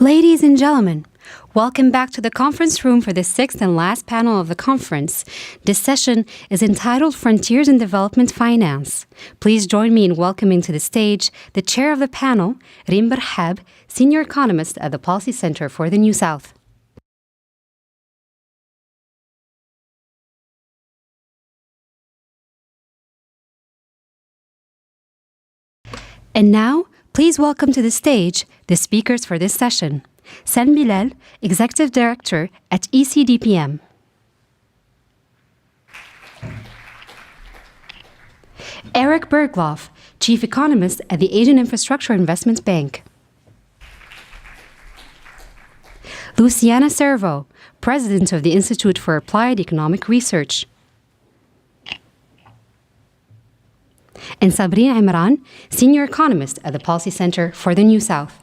Ladies and gentlemen, welcome back to the conference room for the sixth and last panel of the conference. This session is entitled Frontiers in Development Finance. Please join me in welcoming to the stage the chair of the panel, Rim Barhab, senior economist at the Policy Center for the New South. And now, please welcome to the stage the speakers for this session. Sen Bilal, Executive Director at ECDPM. Eric Bergloff, Chief Economist at the Asian Infrastructure Investments Bank. Luciana Servo, President of the Institute for Applied Economic Research. And Sabrina Imran, Senior Economist at the Policy Center for the New South.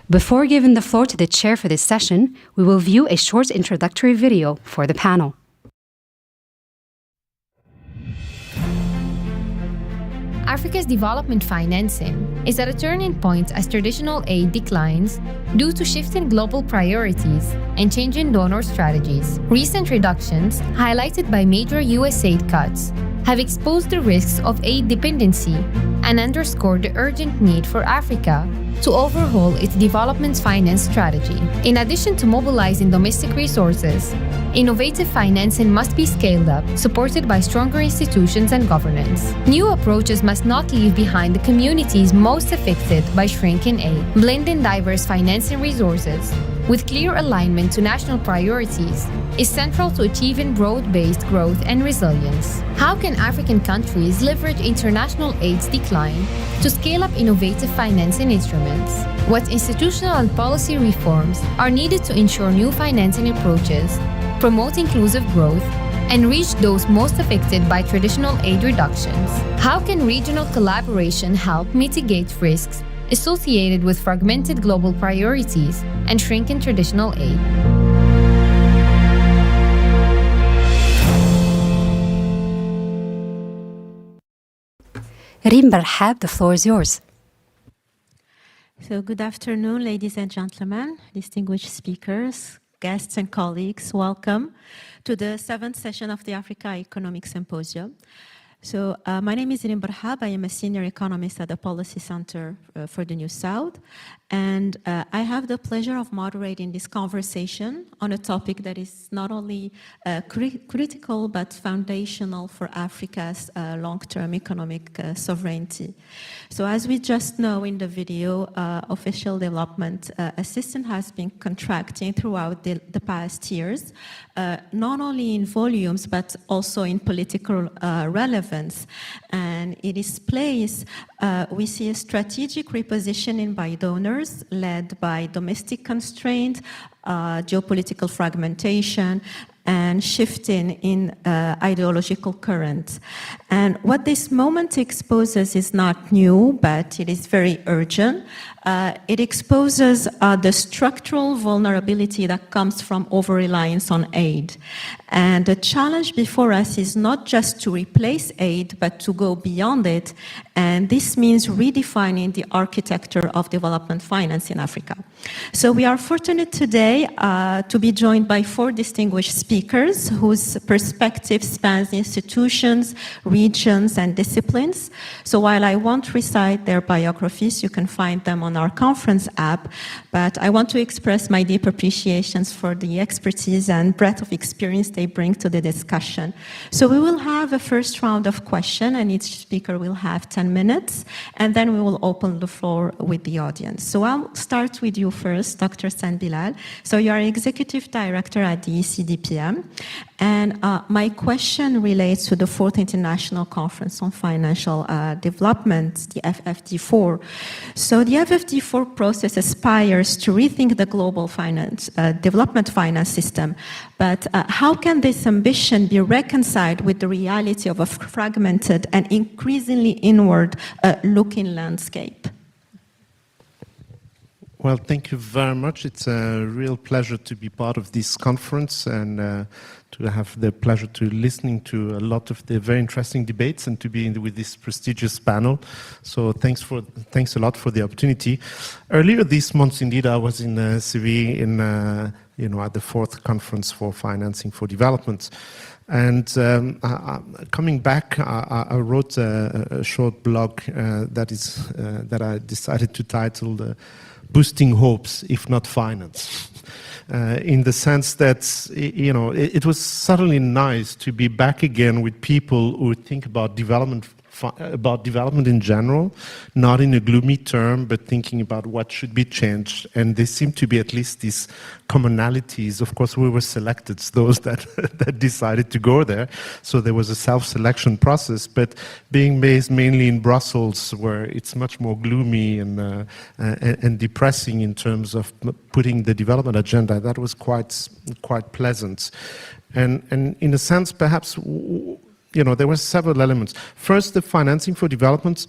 Before giving the floor to the chair for this session, we will view a short introductory video for the panel. Africa's development financing is at a turning point as traditional aid declines due to shifting global priorities and changing donor strategies. Recent reductions, highlighted by major USAID cuts, have exposed the risks of aid dependency and underscored the urgent need for Africa to overhaul its development finance strategy. In addition to mobilizing domestic resources, innovative financing must be scaled up, supported by stronger institutions and governance. New approaches must not leave behind the communities most affected by shrinking aid. Blending diverse financing resources with clear alignment to national priorities is central to achieving broad-based growth and resilience. How can African countries leverage international aid's decline to scale up innovative financing instruments? What institutional and policy reforms are needed to ensure new financing approaches, promote inclusive growth, and reach those most affected by traditional aid reductions? How can regional collaboration help mitigate risks associated with fragmented global priorities and shrinking traditional aid? Rim Barhab, the floor is yours. So good afternoon, ladies and gentlemen, distinguished speakers, guests and colleagues. Welcome to the 7th session of the Africa Economic Symposium. So my name is Rim Barhab. I am a senior economist at the Policy Center for the New South. And I have the pleasure of moderating this conversation on a topic that is not only critical but foundational for Africa's long-term economic sovereignty. So as we just know in the video, official development assistance has been contracting throughout the past years, not only in volumes but also in political relevance. And in its place, we see a strategic repositioning by donors led by domestic constraint, geopolitical fragmentation, and shifting in ideological currents. And what this moment exposes is not new, but it is very urgent. It exposes the structural vulnerability that comes from over-reliance on aid. And the challenge before us is not just to replace aid, but to go beyond it. And this means redefining the architecture of development finance in Africa. So we are fortunate today to be joined by 4 distinguished speakers whose perspective spans institutions, regions, and disciplines. So while I won't recite their biographies, you can find them on our conference app, but I want to express my deep appreciations for the expertise and breadth of experience they bring to the discussion. So we will have a first round of questions, and each speaker will have 10 minutes, and then we will open the floor with the audience. So I'll start with you first, Dr. Sen Bilal. So you are Executive Director at the ECDPM, and my question relates to the 4th International Conference on Financial Development, the FFD4. So the FFD4 process aspires to rethink the global finance, development finance system, but how can this ambition be reconciled with the reality of a fragmented and increasingly inward-looking landscape? Well, thank you very much. It's a real pleasure to be part of this conference and to have the pleasure to listening to a lot of the very interesting debates and to be with this prestigious panel. So thanks a lot for the opportunity. Earlier this month, indeed, I was in Seville at the 4th Conference for Financing for Development. And coming back, I wrote a short blog that I decided to title Boosting Hopes, If Not Finance. In the sense that, it was certainly nice to be back again with people who think about development in general, not in a gloomy term, but thinking about what should be changed. And there seem to be at least these commonalities. Of course, we were selected, those that decided to go there. So there was a self-selection process, but being based mainly in Brussels, where it's much more gloomy and depressing in terms of putting the development agenda, that was quite pleasant. And in a sense, perhaps, there were several elements. First, the financing for development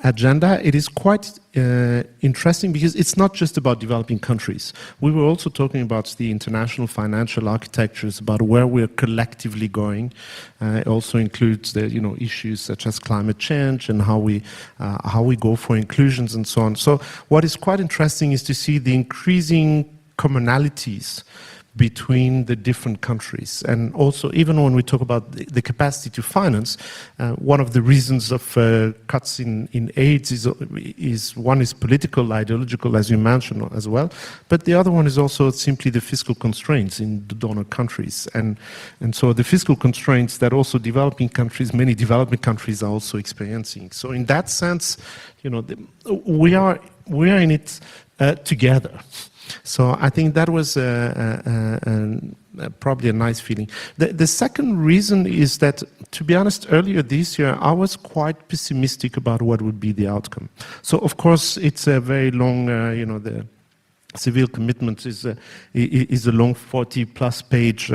agenda, it is quite interesting because it's not just about developing countries. We were also talking about the international financial architectures, about where we're collectively going. It also includes the issues such as climate change and how we go for inclusions and so on. So what is quite interesting is to see the increasing commonalities between the different countries. And also, even when we talk about the capacity to finance, one of the reasons of cuts in aid is one is political, ideological, as you mentioned as well, but the other one is also simply the fiscal constraints in the donor countries. And so the fiscal constraints that also many developing countries are also experiencing. So in that sense, we are in it together. So I think that was probably a nice feeling. The second reason is that, to be honest, earlier this year, I was quite pessimistic about what would be the outcome. So, of course, it's a very long, the Seville commitment is a long 40-plus page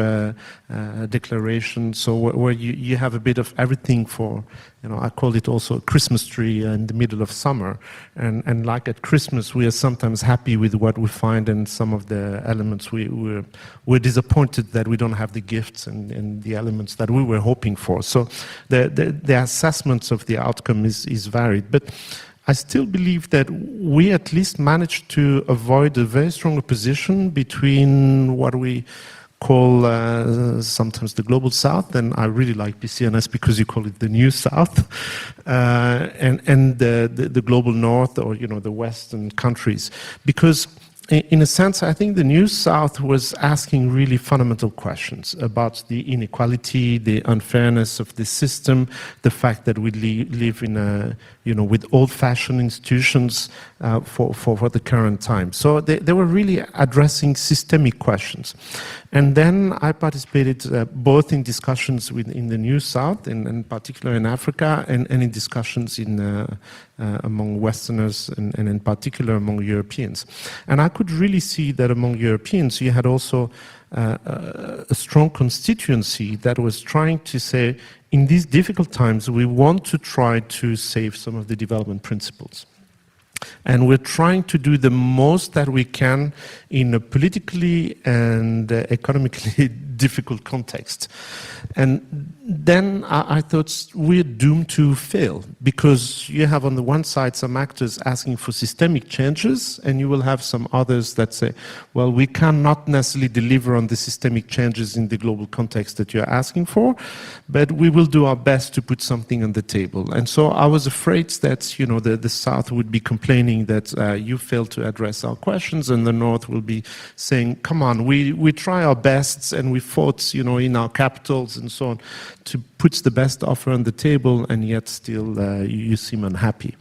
declaration, so where you have a bit of everything for, I call it also a Christmas tree in the middle of summer. And like at Christmas, we are sometimes happy with what we find, and some of the elements we're disappointed that we don't have the gifts and the elements that we were hoping for. So the assessments of the outcome is varied. But I still believe that we at least managed to avoid a very strong opposition between what we call sometimes the global south, and I really like PCNS because you call it the new south, and the global north, or the western countries. Because in a sense, I think the New South was asking really fundamental questions about the inequality, the unfairness of the system, the fact that we live in a, with old-fashioned institutions for the current time. So they were really addressing systemic questions. And then I participated both in discussions in the New South, and in particular in Africa, and in discussions among Westerners, and in particular among Europeans. And I could really see that among Europeans, you had also a strong constituency that was trying to say, in these difficult times, we want to try to save some of the development principles. And we're trying to do the most that we can in a politically and economically difficult context. And then I thought we're doomed to fail, because you have on the one side some actors asking for systemic changes, and you will have some others that say, well, we cannot necessarily deliver on the systemic changes in the global context that you're asking for, but we will do our best to put something on the table. And so I was afraid that, the South would be complaining that you failed to address our questions, and the North will be saying, come on, we try our best, and we fought, in our capitals and so on, to put the best offer on the table, and yet still you seem unhappy.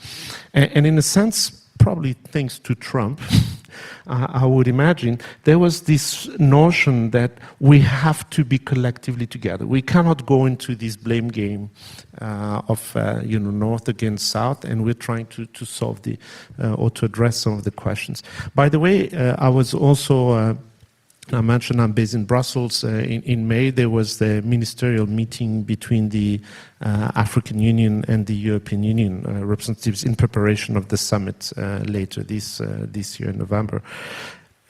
And in a sense, probably thanks to Trump, I would imagine, there was this notion that we have to be collectively together. We cannot go into this blame game of North against South, and we're trying to solve or to address some of the questions. By the way, I was also I mentioned I'm based in Brussels. In May, there was the ministerial meeting between the African Union and the European Union representatives in preparation of the summit later this year in November.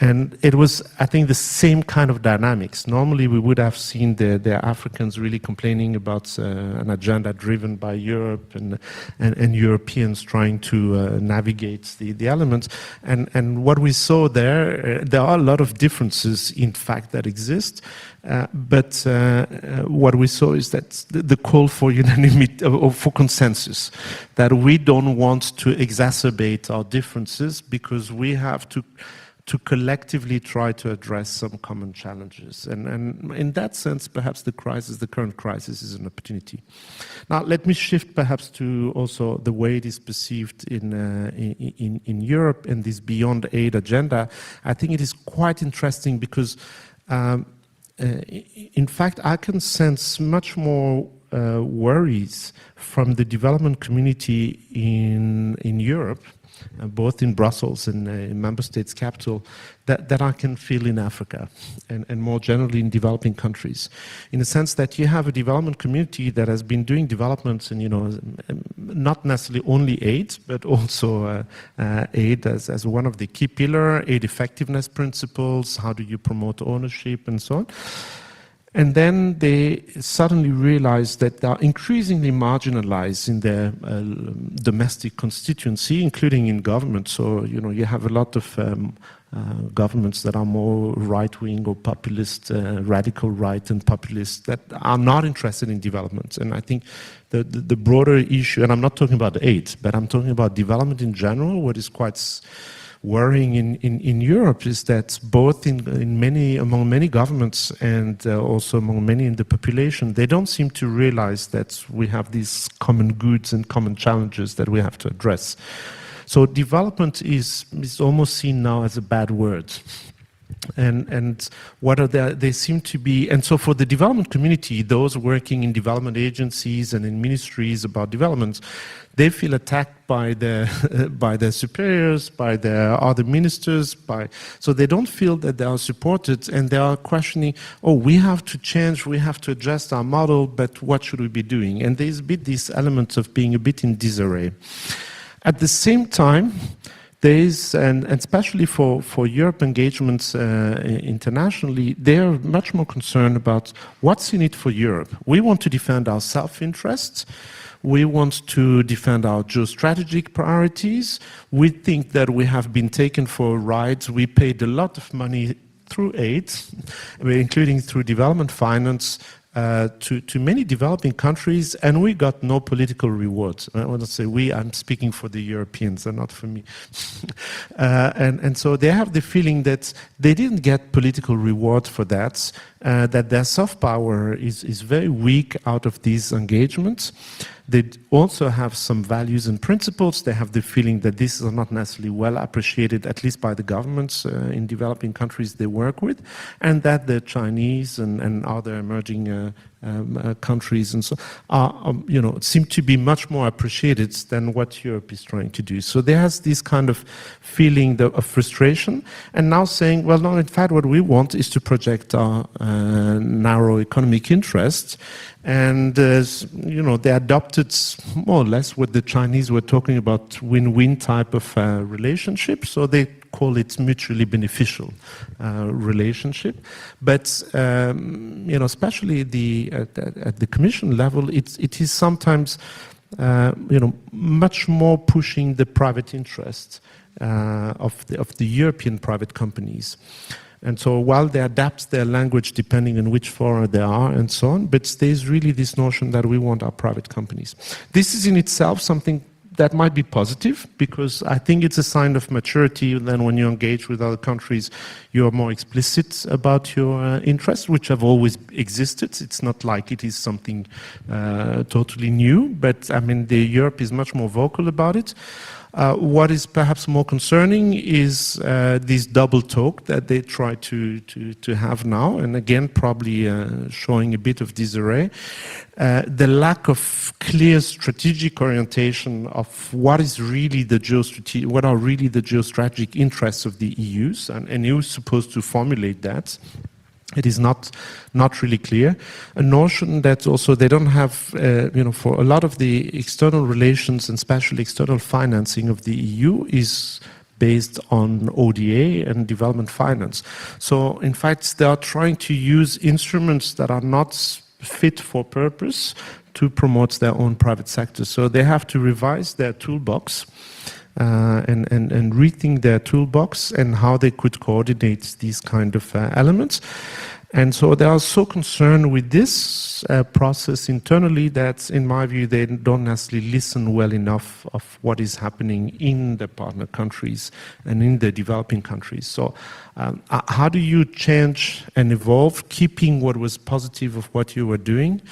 And it was, I think, the same kind of dynamics. Normally, we would have seen the Africans really complaining about an agenda driven by Europe and Europeans trying to navigate the elements. And what we saw there are a lot of differences, in fact, that exist. But what we saw is that the call for unanimity, or for consensus, that we don't want to exacerbate our differences because we have to collectively try to address some common challenges. And in that sense, perhaps the current crisis is an opportunity. Now, let me shift perhaps to also the way it is perceived in Europe and this beyond aid agenda. I think it is quite interesting because, in fact, I can sense much more worries from the development community in Europe, both in Brussels and in member states' capital, that I can feel in Africa and more generally in developing countries, in the sense that you have a development community that has been doing developments and, not necessarily only aid, but also aid as one of the key pillars, aid effectiveness principles, how do you promote ownership and so on. And then they suddenly realize that they are increasingly marginalized in their domestic constituency, including in government. So, you have a lot of governments that are more right-wing or populist, radical right and populist, that are not interested in development. And I think the broader issue, and I'm not talking about aid, but I'm talking about development in general, what is quite worrying in Europe is that both among many governments and also among many in the population, they don't seem to realize that we have these common goods and common challenges that we have to address. So development is almost seen now as a bad word. And what are they seem to be, and so for the development community, those working in development agencies and in ministries about development, they feel attacked by their superiors, by their other ministers, so they don't feel that they are supported, and they are questioning, we have to change, we have to adjust our model, but what should we be doing? And there's a bit this element of being a bit in disarray. At the same time, there is, and especially for Europe engagements internationally, they are much more concerned about what's in it for Europe. We want to defend our self-interests. We want to defend our geostrategic priorities. We think that we have been taken for a ride. We paid a lot of money through aid, including through development finance, to many developing countries, and we got no political rewards. I want to say we, I'm speaking for the Europeans and not for me. And so they have the feeling that they didn't get political reward for that, that their soft power is very weak out of these engagements. They also have some values and principles. They have the feeling that these are not necessarily well appreciated, at least by the governments in developing countries they work with, and that the Chinese and other emerging countries and so are, seem to be much more appreciated than what Europe is trying to do. So there has this kind of feeling of frustration, and now saying, well, no, in fact, what we want is to project our narrow economic interests. And, they adopted more or less what the Chinese were talking about, win-win type of relationship. So they call it mutually beneficial relationship. But, especially at the Commission level, it is sometimes, much more pushing the private interest of the European private companies. And so while they adapt their language depending on which forum they are and so on, but there's really this notion that we want our private companies. This is in itself something that might be positive, because I think it's a sign of maturity. Then when you engage with other countries, you're more explicit about your interests, which have always existed. It's not like it is something totally new, but I mean, Europe is much more vocal about it. What is perhaps more concerning is this double talk that they try to have now, and again probably showing a bit of disarray. The lack of clear strategic orientation of what are really the geostrategic interests of the EUs, and EU is supposed to formulate that. It is not really clear. A notion that also they don't have, for a lot of the external relations and especially external financing of the EU is based on ODA and development finance. So in fact, they are trying to use instruments that are not fit for purpose to promote their own private sector. So they have to revise their toolbox and rethink their toolbox and how they could coordinate these kind of elements. And so they are so concerned with this process internally that, in my view, they don't necessarily listen well enough of what is happening in the partner countries and in the developing countries. So how do you change and evolve, keeping what was positive of what you were doing,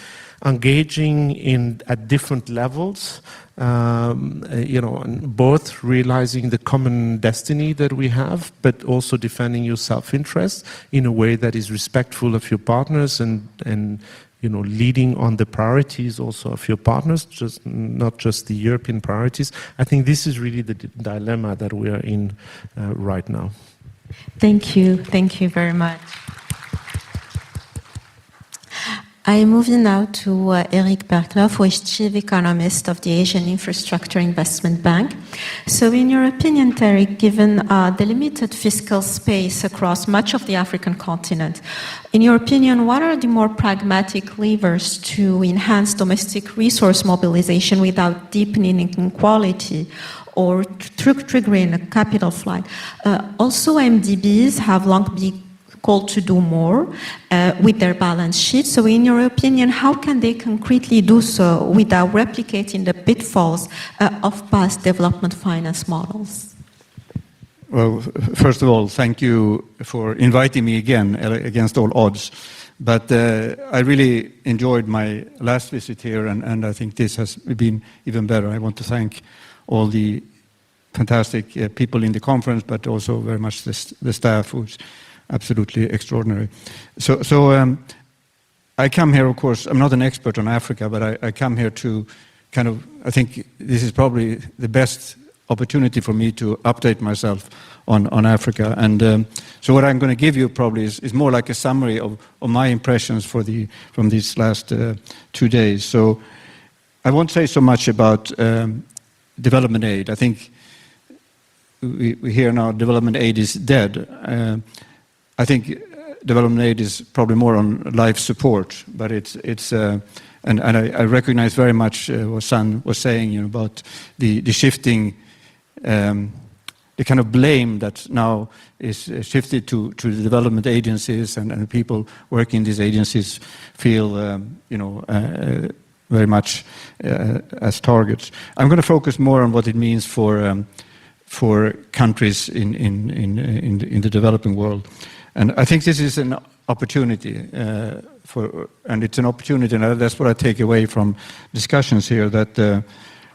engaging at different levels, both realizing the common destiny that we have, but also defending your self-interest in a way that is respectful of your partners and leading on the priorities also of your partners, not just the European priorities. I think this is really the dilemma that we are in right now. Thank you very much. I move now to Eric Bergloff, who is Chief Economist of the Asian Infrastructure Investment Bank. So in your opinion, Eric, given the limited fiscal space across much of the African continent, in your opinion, what are the more pragmatic levers to enhance domestic resource mobilization without deepening inequality or triggering a capital flight? Also, MDBs have long been called to do more with their balance sheet. So in your opinion, how can they concretely do so without replicating the pitfalls of past development finance models? Well, first of all, thank you for inviting me again against all odds. But I really enjoyed my last visit here, and I think this has been even better. I want to thank all the fantastic people in the conference, but also very much the staff, who's absolutely extraordinary. So I come here, of course, I'm not an expert on Africa, but I come here to I think this is probably the best opportunity for me to update myself on Africa. And so what I'm going to give you probably is more like a summary of my impressions from these last 2 days. So I won't say so much about development aid. I think we hear now development aid is dead. I think development aid is probably more on life support, but and I recognize very much what San was saying, about the shifting, the kind of blame that now is shifted to the development agencies, and people working in these agencies feel, very much as targets. I'm going to focus more on what it means for countries in the developing world. And I think this is an opportunity and it's an opportunity, and that's what I take away from discussions here, that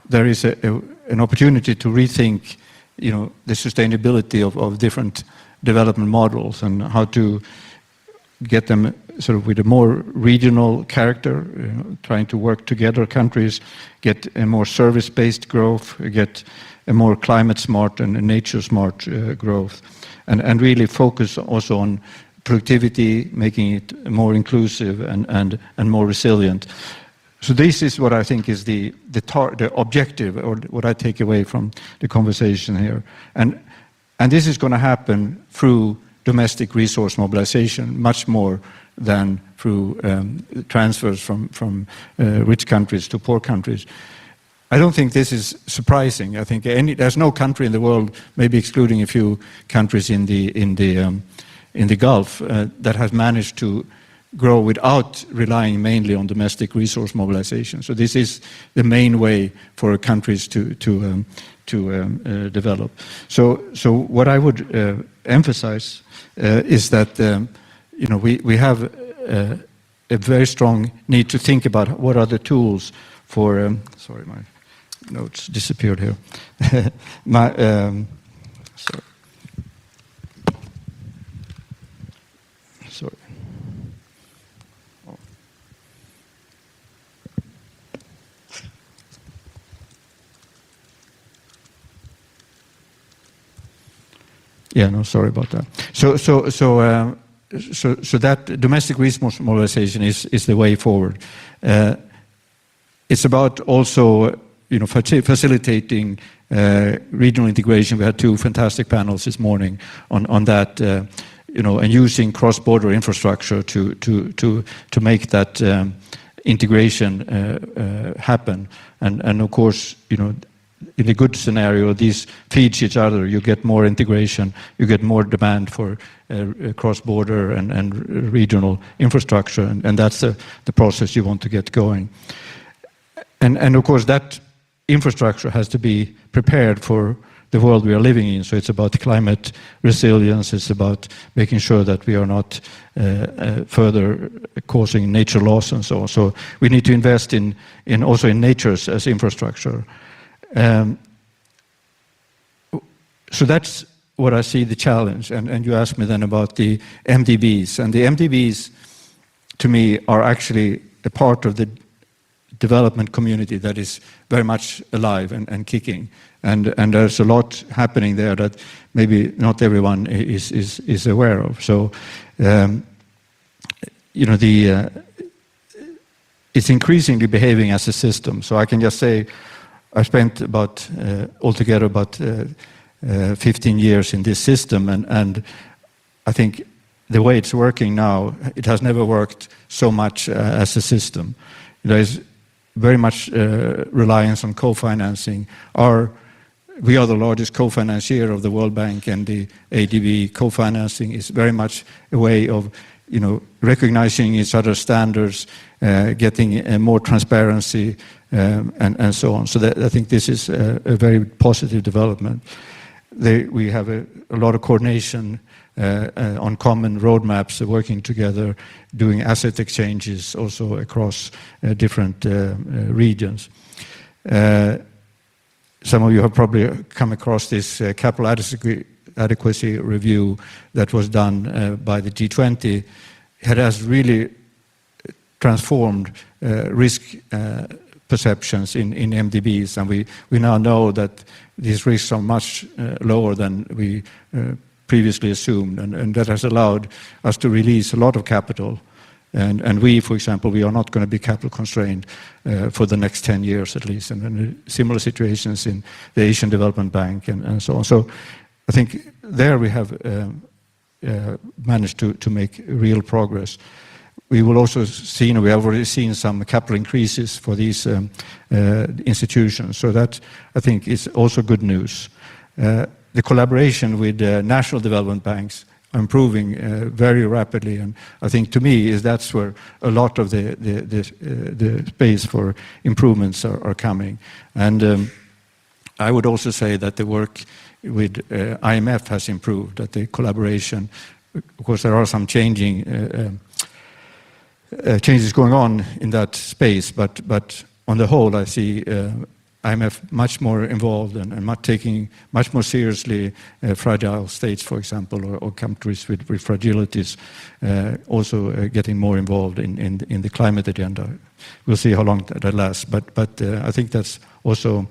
there is an opportunity to rethink, the sustainability of different development models and how to get them sort of with a more regional character, trying to work together, countries, get a more service-based growth, get a more climate-smart and nature-smart growth. And really focus also on productivity, making it more inclusive and more resilient. So this is what I think is the objective, or what I take away from the conversation here. And this is going to happen through domestic resource mobilization, much more than through transfers from rich countries to poor countries. I don't think this is surprising. I think there's no country in the world, maybe excluding a few countries in the Gulf, that has managed to grow without relying mainly on domestic resource mobilization. So this is the main way for countries to develop. So what I would emphasize is that we have a very strong need to think about what are the tools for notes disappeared here. Sorry. Sorry. Yeah, no, sorry about that. So that domestic resource mobilization is the way forward. It's about also, facilitating regional integration. We had two fantastic panels this morning on that, and using cross-border infrastructure to make that integration happen. And of course, in a good scenario, these feed each other. You get more integration, you get more demand for cross-border and regional infrastructure, and that's the process you want to get going. And of course, that infrastructure has to be prepared for the world we are living in. So it's about climate resilience, it's about making sure that we are not further causing nature loss and so on. So we need to invest in also in nature as infrastructure. So that's what I see the challenge. And you asked me then about the MDBs. And the MDBs, to me, are actually a part of the development community that is very much alive and kicking. And there's a lot happening there that maybe not everyone is aware of. So, it's increasingly behaving as a system. So I can just say, I spent altogether about 15 years in this system, and I think the way it's working now, it has never worked so much as a system. There is very much reliance on co-financing. We are the largest co-financier of the World Bank, and the ADB co-financing is very much a way of recognizing each other's standards, getting more transparency, and so on. So I think this is a very positive development. We have a lot of coordination on common roadmaps, working together, doing asset exchanges also across different regions. Some of you have probably come across this capital adequacy review that was done by the G20. It has really transformed risk perceptions in MDBs, and we now know that these risks are much lower than we previously assumed, and that has allowed us to release a lot of capital. And we, for example, we are not going to be capital constrained for the next 10 years at least, and similar situations in the Asian Development Bank and so on. So I think there we have managed to make real progress. We will also see, we have already seen some capital increases for these institutions. So that, I think, is also good news. The collaboration with national development banks are improving very rapidly, and I think, to me, that's where a lot of the space for improvements are coming. And I would also say that the work with IMF has improved, that the collaboration, of course, there are some changes going on in that space, but on the whole, I see IMF much more involved and taking much more seriously fragile states, for example, or countries with fragilities, also getting more involved in the climate agenda. We'll see how long that lasts, but I think that's also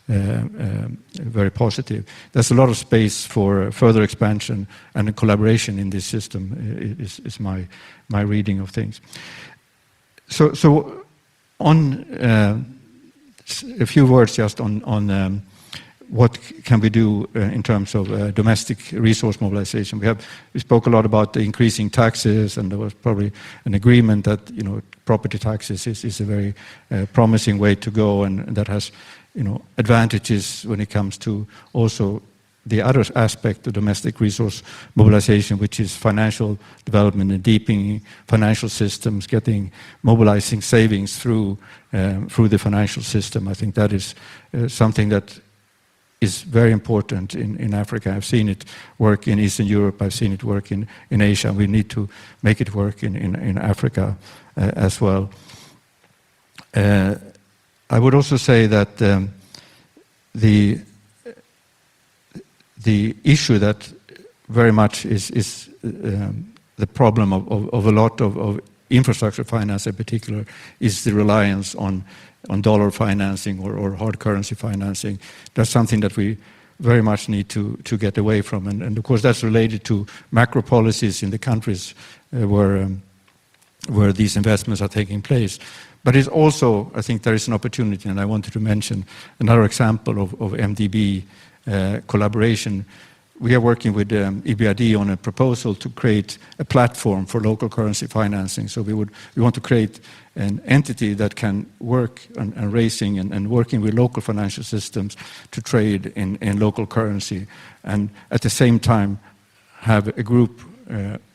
very positive. There's a lot of space for further expansion and collaboration in this system, is my reading of things. So on a few words just on what can we do in terms of domestic resource mobilization. We spoke a lot about the increasing taxes, and there was probably an agreement that property taxes is a very promising way to go, and that has advantages when it comes to also the other aspect of domestic resource mobilization, which is financial development and deepening financial systems, mobilizing savings through the financial system. I think that is something that is very important in Africa. I've seen it work in Eastern Europe, I've seen it work in Asia. We need to make it work in Africa as well. I would also say that the issue that very much is the problem of a lot of infrastructure finance in particular is the reliance on dollar financing or hard currency financing. That's something that we very much need to get away from. And of course that's related to macro policies in the countries where these investments are taking place. But it's also, I think there is an opportunity, and I wanted to mention another example of MDB collaboration. We are working with EBRD on a proposal to create a platform for local currency financing. So we want to create an entity that can work on raising and working with local financial systems to trade in local currency, and at the same time have a group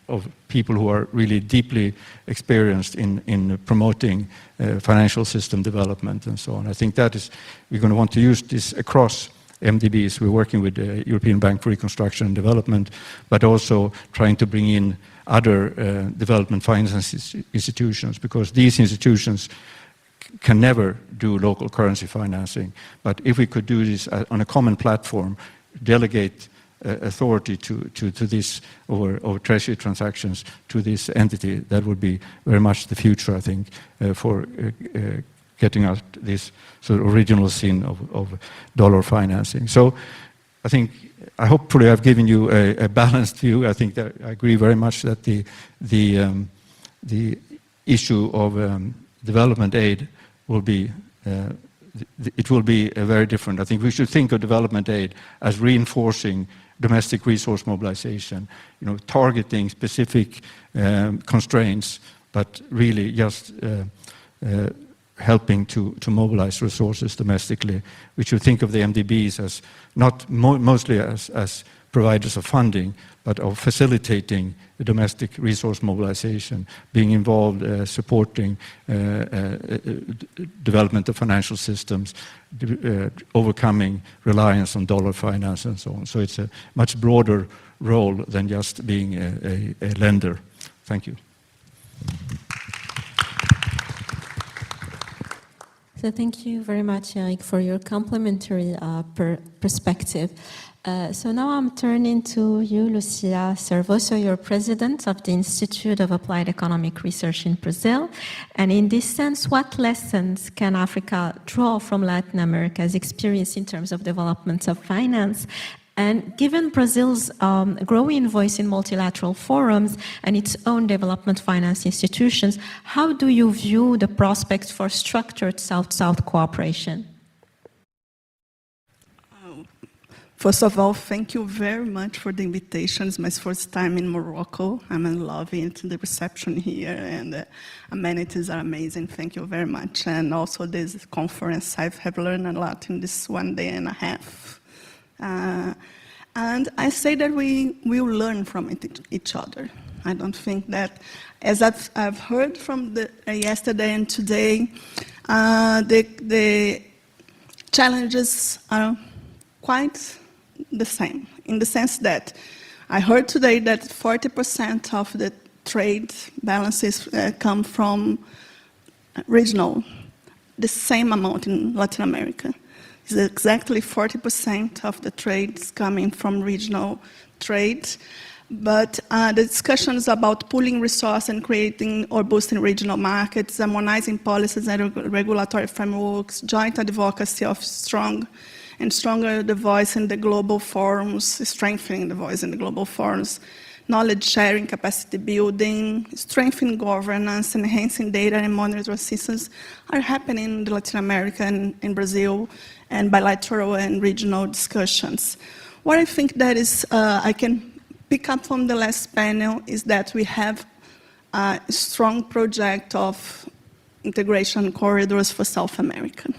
of people who are really deeply experienced in promoting financial system development and so on. I think that is, we're going to want to use this across MDBs. We're working with the European Bank for Reconstruction and Development, but also trying to bring in other development finance institutions, because these institutions can never do local currency financing. But if we could do this on a common platform, delegate authority to this over treasury transactions to this entity, that would be very much the future, I think, for getting out this sort of original sin of dollar financing. So I hopefully I've given you a balanced view. I think that I agree very much that the issue of development aid will be it will be very different. I think we should think of development aid as reinforcing domestic resource mobilization, targeting specific constraints, but really just helping to mobilize resources domestically. We should think of the MDBs as not mostly as providers of funding, but of facilitating the domestic resource mobilization, being involved, supporting development of financial systems, overcoming reliance on dollar finance and so on. So it's a much broader role than just being a lender. Thank you. So thank you very much, Eric, for your complementary perspective. So now I'm turning to you, Lucia Servoso. You're president of the Institute of Applied Economic Research in Brazil. And in this sense, what lessons can Africa draw from Latin America's experience in terms of development of finance? And given Brazil's growing voice in multilateral forums and its own development finance institutions, how do you view the prospects for structured South-South cooperation? First of all, thank you very much for the invitation. It's my first time in Morocco. I'm in love with the reception here, and the amenities are amazing. Thank you very much. And also this conference, I have learned a lot in this 1 day and a half. And I say that we will learn from each other. I don't think that, as I've heard from yesterday and today, the challenges are quite the same, in the sense that I heard today that 40% of the trade balances come from regional, the same amount in Latin America. It's exactly 40% of the trade is coming from regional trade. But the discussions about pooling resources and creating or boosting regional markets, harmonizing policies and regulatory frameworks, joint advocacy of stronger the voice in the global forums, strengthening the voice in the global forums, knowledge sharing, capacity building, strengthening governance, enhancing data and monitoring systems are happening in Latin America and in Brazil, and bilateral and regional discussions. What I think that is, I can pick up from the last panel is that we have a strong project of integration corridors for South America.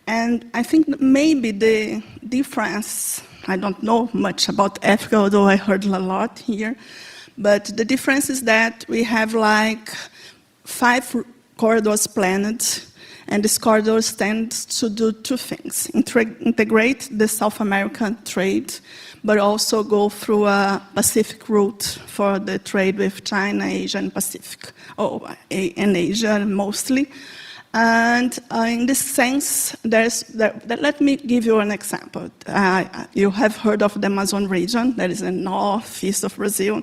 And I think that maybe the difference, I don't know much about Africa, although I heard a lot here, but the difference is that we have like 5 corridors planned, and these corridors tend to do 2 things: integrate the South American trade, but also go through a Pacific route for the trade with China, Asia, and Pacific, and Asia mostly. And in this sense, let me give you an example. You have heard of the Amazon region, that is the northeast of Brazil,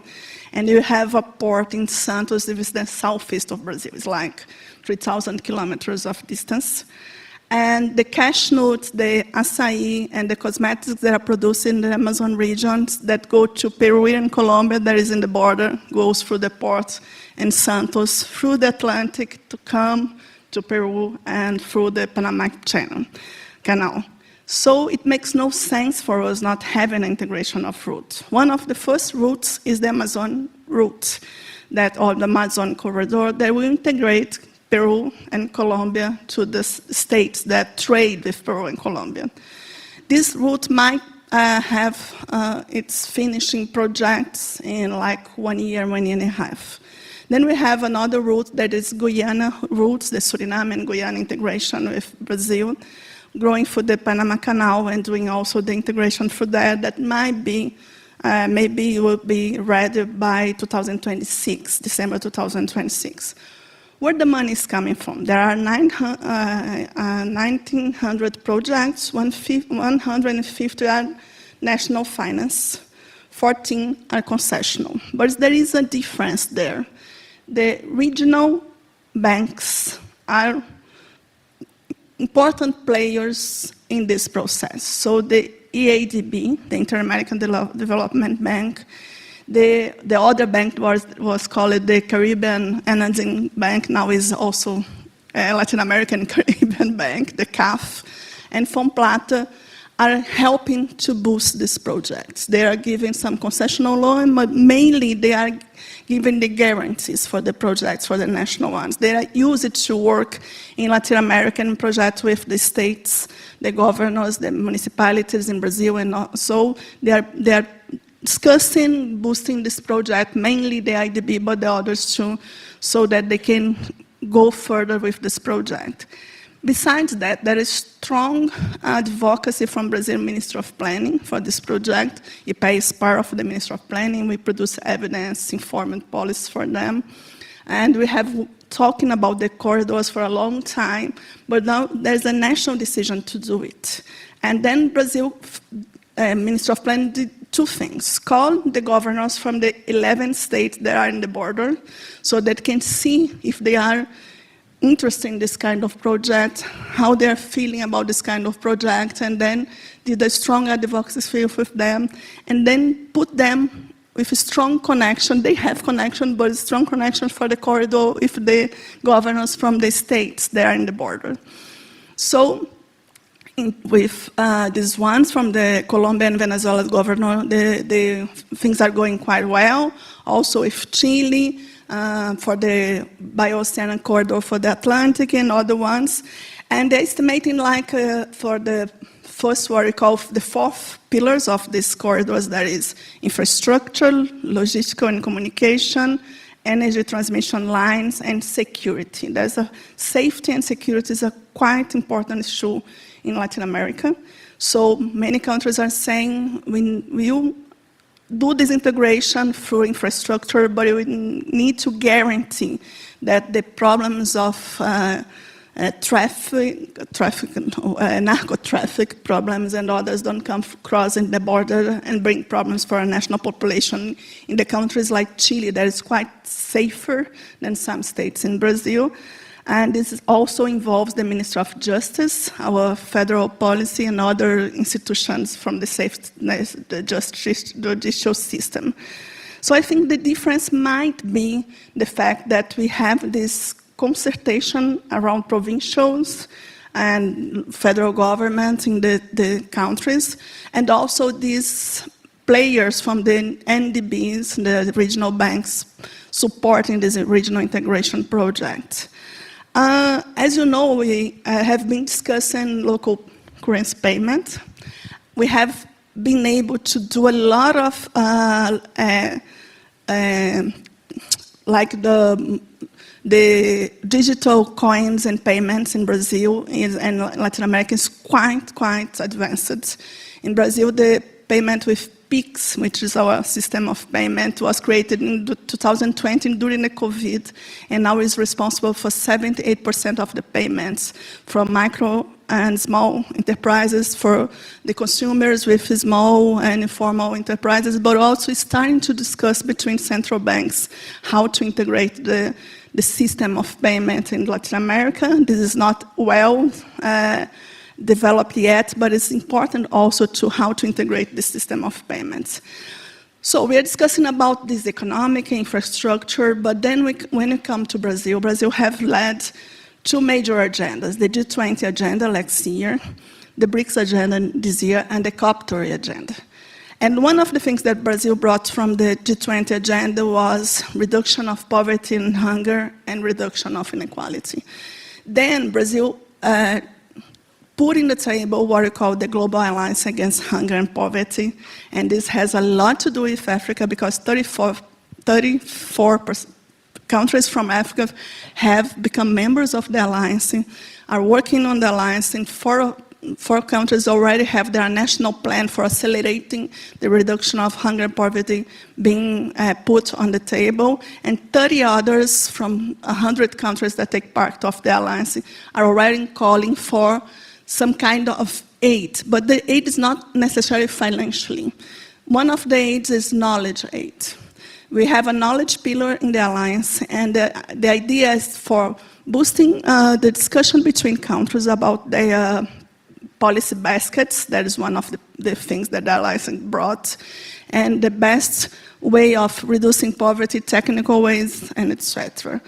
and you have a port in Santos, that is the southeast of Brazil. It's like 3,000 kilometers of distance. And the cashews, the acai, and the cosmetics that are produced in the Amazon regions that go to Peru and Colombia, that is in the border, goes through the port in Santos, through the Atlantic to come to Peru and through the Panama Canal. So it makes no sense for us not having integration of routes. One of the first routes is the Amazon route, or the Amazon corridor, that will integrate Peru and Colombia to the states that trade with Peru and Colombia. This route might have its finishing projects in like 1 year, 1.5 years. Then we have another route that is Guyana routes, the Suriname and Guyana integration with Brazil, growing for the Panama Canal and doing also the integration for that might be, maybe will be ready by 2026, December 2026. Where the money is coming from? There are 1,900 projects, 150 are national finance, 14 are concessional. But there is a difference there. The regional banks are important players in this process. So the EADB, the Inter-American Development Bank, the other bank was called the Caribbean Andean Bank, now is also Latin American Caribbean Bank, the CAF, and Fomplata are helping to boost these projects. They are giving some concessional loan, but mainly they are giving the guarantees for the projects, for the national ones. They are used to work in Latin American projects with the states, the governors, the municipalities in Brazil, and so they are discussing boosting this project, mainly the IDB, but the others too, so that they can go further with this project. Besides that, there is strong advocacy from Brazil Ministry of Planning for this project. IPE is part of the Ministry of Planning. We produce evidence, informed policies for them. And we have talking about the corridors for a long time, but now there's a national decision to do it. And then Brazil Ministry of Planning did two things. Call the governors from the 11 states that are in the border so that can see if they are interested in this kind of project, how they're feeling about this kind of project, and then did a strong advocacy with them, and then put them with a strong connection. They have connection, but a strong connection for the corridor with the governors from the states that are in the border. So with these ones from the Colombian and Venezuela governor, the things are going quite well. Also with Chile, for the Bio-Oceanic corridor for the Atlantic and other ones. And they're estimating like for the first what we call the 4 pillars of these corridors, that is infrastructure, logistical and communication, energy transmission lines, and security. There's a safety and security is a quite important issue in Latin America. So many countries are saying we will do this integration through infrastructure, but we need to guarantee that the problems of narco-traffic problems and others don't come crossing the border and bring problems for our national population in the countries like Chile that is quite safer than some states in Brazil. And this also involves the Ministry of Justice, our federal policy, and other institutions from the judicial system. So I think the difference might be the fact that we have this consultation around provincials and federal government in the countries, and also these players from the NDBs, the regional banks, supporting this regional integration project. As you know, we have been discussing local currency payment. We have been able to do a lot of, like the digital coins and payments in Brazil and Latin America is quite advanced. In Brazil, the payment with PIX, which is our system of payment, was created in 2020 during the COVID, and now is responsible for 78% of the payments from micro and small enterprises, for the consumers with small and informal enterprises, but also starting to discuss between central banks how to integrate the system of payment in Latin America. This is not well developed yet, but it's important also to how to integrate the system of payments. So we are discussing about this economic infrastructure, but then when we come to Brazil, Brazil have led two major agendas, the G20 agenda last year, the BRICS agenda this year, and the COP30 agenda. And one of the things that Brazil brought from the G20 agenda was reduction of poverty and hunger and reduction of inequality. Then Brazil put in the table what we call the Global Alliance Against Hunger and Poverty, and this has a lot to do with Africa because 34 countries from Africa have become members of the alliance, are working on the alliance, and four countries already have their national plan for accelerating the reduction of hunger and poverty being put on the table, and 30 others from 100 countries that take part of the alliance are already calling for some kind of aid, but the aid is not necessarily financially. One of the aids is knowledge aid. We have a knowledge pillar in the alliance, and the idea is for boosting the discussion between countries about their policy baskets. That is one of the things that the alliance brought, and the best way of reducing poverty, technical ways, and etc.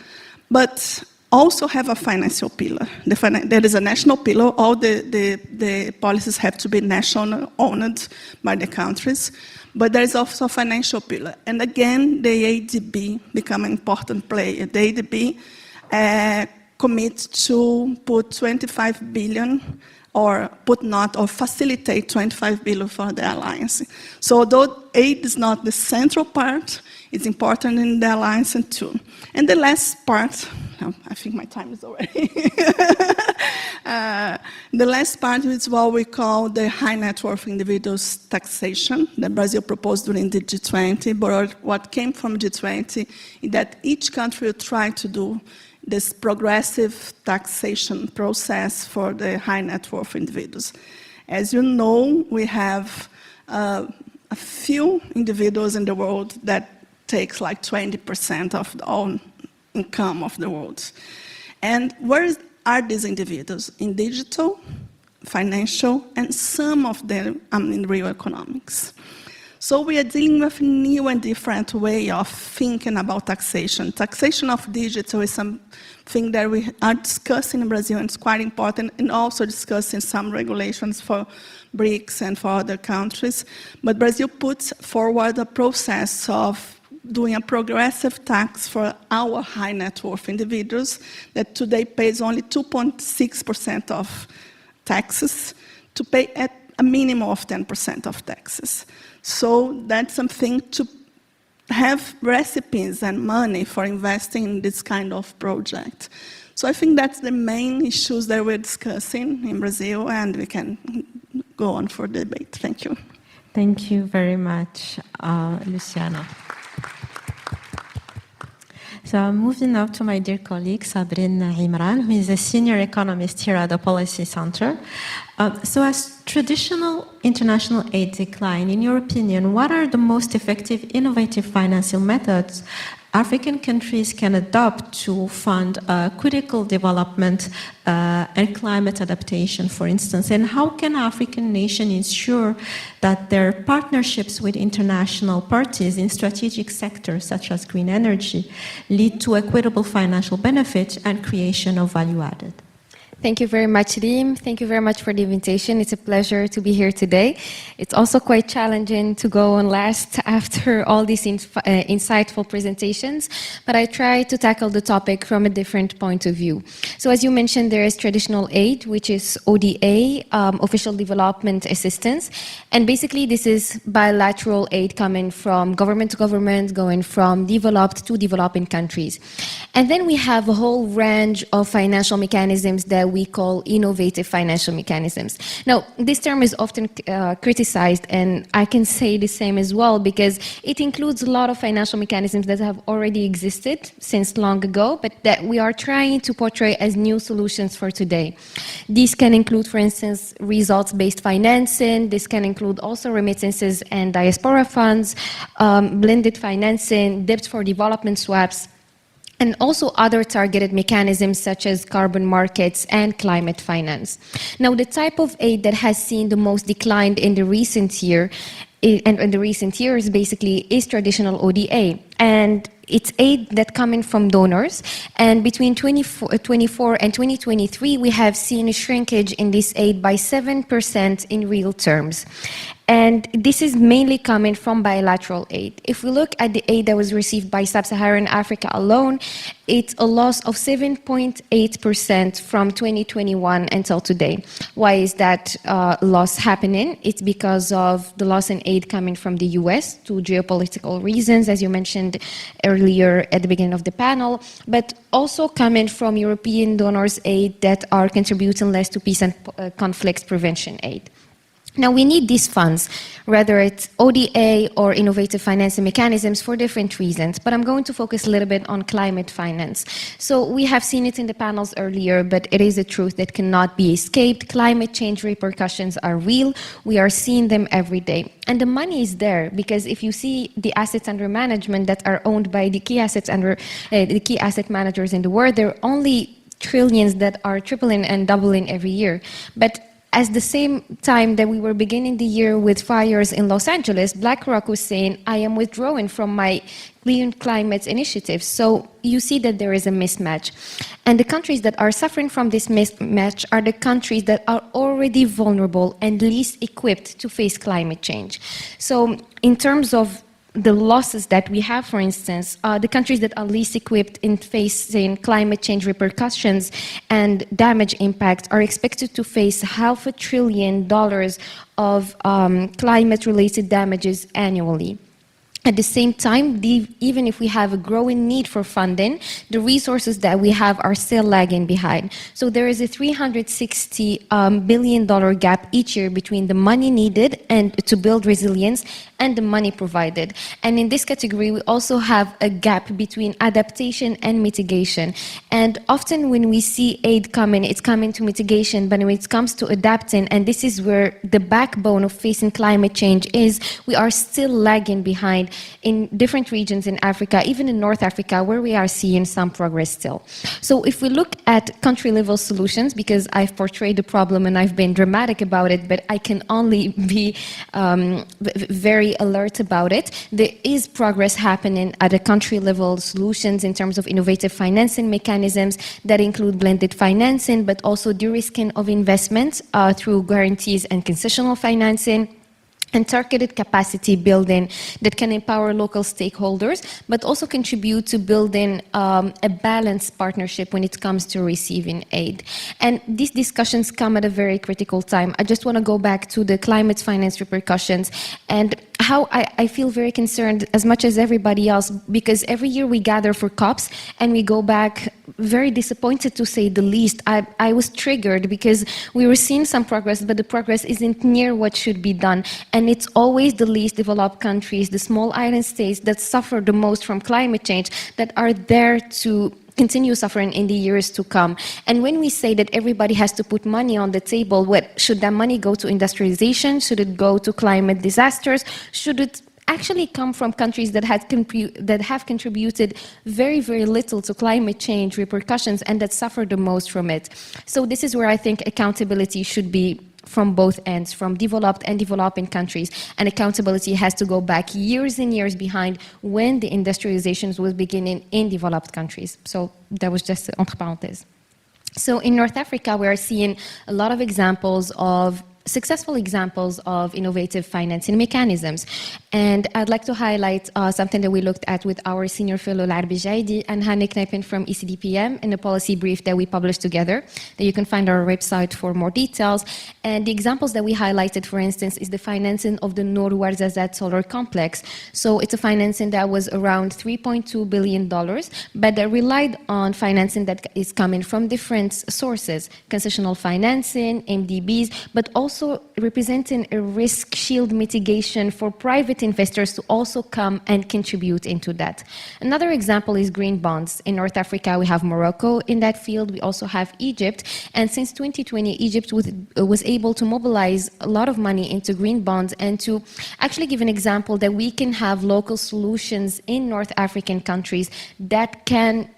But also have a financial pillar. There is a national pillar. All the policies have to be national owned by the countries. But there is also a financial pillar. And again, the ADB become an important player. The ADB commits to put 25 billion or facilitate 25 billion for the alliance. So although aid is not the central part, it's important in the alliance too. And the last part, I think my time is already. The last part is what we call the high net worth individuals taxation that Brazil proposed during the G20, but what came from G20 is that each country will try to do this progressive taxation process for the high net worth individuals. As you know, we have a few individuals in the world that takes like 20% of the all income of the world. And where are these individuals? In digital, financial, and some of them in real economics. So we are dealing with a new and different way of thinking about taxation. Taxation of digital is something that we are discussing in Brazil, and it's quite important, and also discussing some regulations for BRICS and for other countries. But Brazil puts forward a process of doing a progressive tax for our high net worth individuals that today pays only 2.6% of taxes to pay at a minimum of 10% of taxes. So that's something to have recipes and money for investing in this kind of project. So I think that's the main issues that we're discussing in Brazil, and we can go on for the debate. Thank you. Thank you very much, Luciana. So I'm moving now to my dear colleague, Sabrina Imran, who is a senior economist here at the Policy Center. So as traditional international aid decline, in your opinion, what are the most effective innovative financial methods African countries can adopt to fund critical development and climate adaptation, for instance? And how can African nations ensure that their partnerships with international parties in strategic sectors such as green energy lead to equitable financial benefit and creation of value added? Thank you very much, Reem. Thank you very much for the invitation. It's a pleasure to be here today. It's also quite challenging to go on last after all these insightful presentations, but I try to tackle the topic from a different point of view. So as you mentioned, there is traditional aid, which is ODA, official development assistance. And basically, this is bilateral aid coming from government to government, going from developed to developing countries. And then we have a whole range of financial mechanisms that we call innovative financial mechanisms. Now, this term is often criticized, and I can say the same as well, because it includes a lot of financial mechanisms that have already existed since long ago, but that we are trying to portray as new solutions for today. These can include, for instance, results-based financing. This can include also remittances and diaspora funds, blended financing, debt for development swaps, and also other targeted mechanisms such as carbon markets and climate finance. Now, the type of aid that has seen the most decline in the recent year, and in the recent years basically, is traditional ODA. And it's aid that coming from donors. And between 2024 and 2023, we have seen a shrinkage in this aid by 7% in real terms. And this is mainly coming from bilateral aid. If we look at the aid that was received by Sub-Saharan Africa alone, it's a loss of 7.8% from 2021 until today. Why is that loss happening? It's because of the loss in aid coming from the US to geopolitical reasons, as you mentioned earlier at the beginning of the panel, but also coming from European donors' aid that are contributing less to peace and conflict prevention aid. Now, we need these funds, whether it's ODA or innovative financing mechanisms, for different reasons, but I'm going to focus a little bit on climate finance. So we have seen it in the panels earlier, but it is a truth that cannot be escaped. Climate change repercussions are real. We are seeing them every day. And the money is there, because if you see the assets under management that are owned by the key assets the key asset managers in the world, there are only trillions that are tripling and doubling every year. But at the same time that we were beginning the year with fires in Los Angeles, BlackRock was saying, I am withdrawing from my clean climate initiatives. So you see that there is a mismatch. And the countries that are suffering from this mismatch are the countries that are already vulnerable and least equipped to face climate change. So in terms of the losses that we have, for instance, the countries that are least equipped in facing climate change repercussions and damage impacts are expected to face $500 billion of climate-related damages annually. At the same time, even if we have a growing need for funding, the resources that we have are still lagging behind. So there is a $360 billion gap each year between the money needed and to build resilience and the money provided. And in this category, we also have a gap between adaptation and mitigation. And often when we see aid coming, it's coming to mitigation, but when it comes to adapting, and this is where the backbone of facing climate change is, we are still lagging behind in different regions in Africa, even in North Africa, where we are seeing some progress still. So if we look at country-level solutions, because I've portrayed the problem and I've been dramatic about it, but I can only be very alert about it, there is progress happening at a country-level solutions in terms of innovative financing mechanisms that include blended financing, but also de-risking of investments through guarantees and concessional financing, and targeted capacity building that can empower local stakeholders, but also contribute to building a balanced partnership when it comes to receiving aid. And these discussions come at a very critical time. I just want to go back to the climate finance repercussions and how I feel very concerned as much as everybody else, because every year we gather for COPs and we go back very disappointed, to say the least. I was triggered because we were seeing some progress, but the progress isn't near what should be done. And it's always the least developed countries, the small island states that suffer the most from climate change, that are there to continue suffering in the years to come. And when we say that everybody has to put money on the table, should that money go to industrialization? Should it go to climate disasters? Should it actually come from countries that have contributed very, very little to climate change repercussions and that suffer the most from it? So this is where I think accountability should be from both ends, from developed and developing countries. And accountability has to go back years and years behind when the industrializations was beginning in developed countries. So that was just entre parenthèses. So in North Africa, we are seeing a lot of examples of successful examples of innovative financing mechanisms. And I'd like to highlight something that we looked at with our senior fellow Larbi Jaidi and Hannah Kneipen from ECDPM in the policy brief that we published together, that you can find on our website for more details. And the examples that we highlighted, for instance, is the financing of the Noor Ouarzazate solar complex. So it's a financing that was around $3.2 billion, but that relied on financing that is coming from different sources, concessional financing, MDBs, but also representing a risk shield mitigation for private investors to also come and contribute into that. Another example is green bonds. In North Africa, we have Morocco in that field. We also have Egypt. And since 2020, Egypt was able to mobilize a lot of money into green bonds and to actually give an example that we can have local solutions in North African countries that can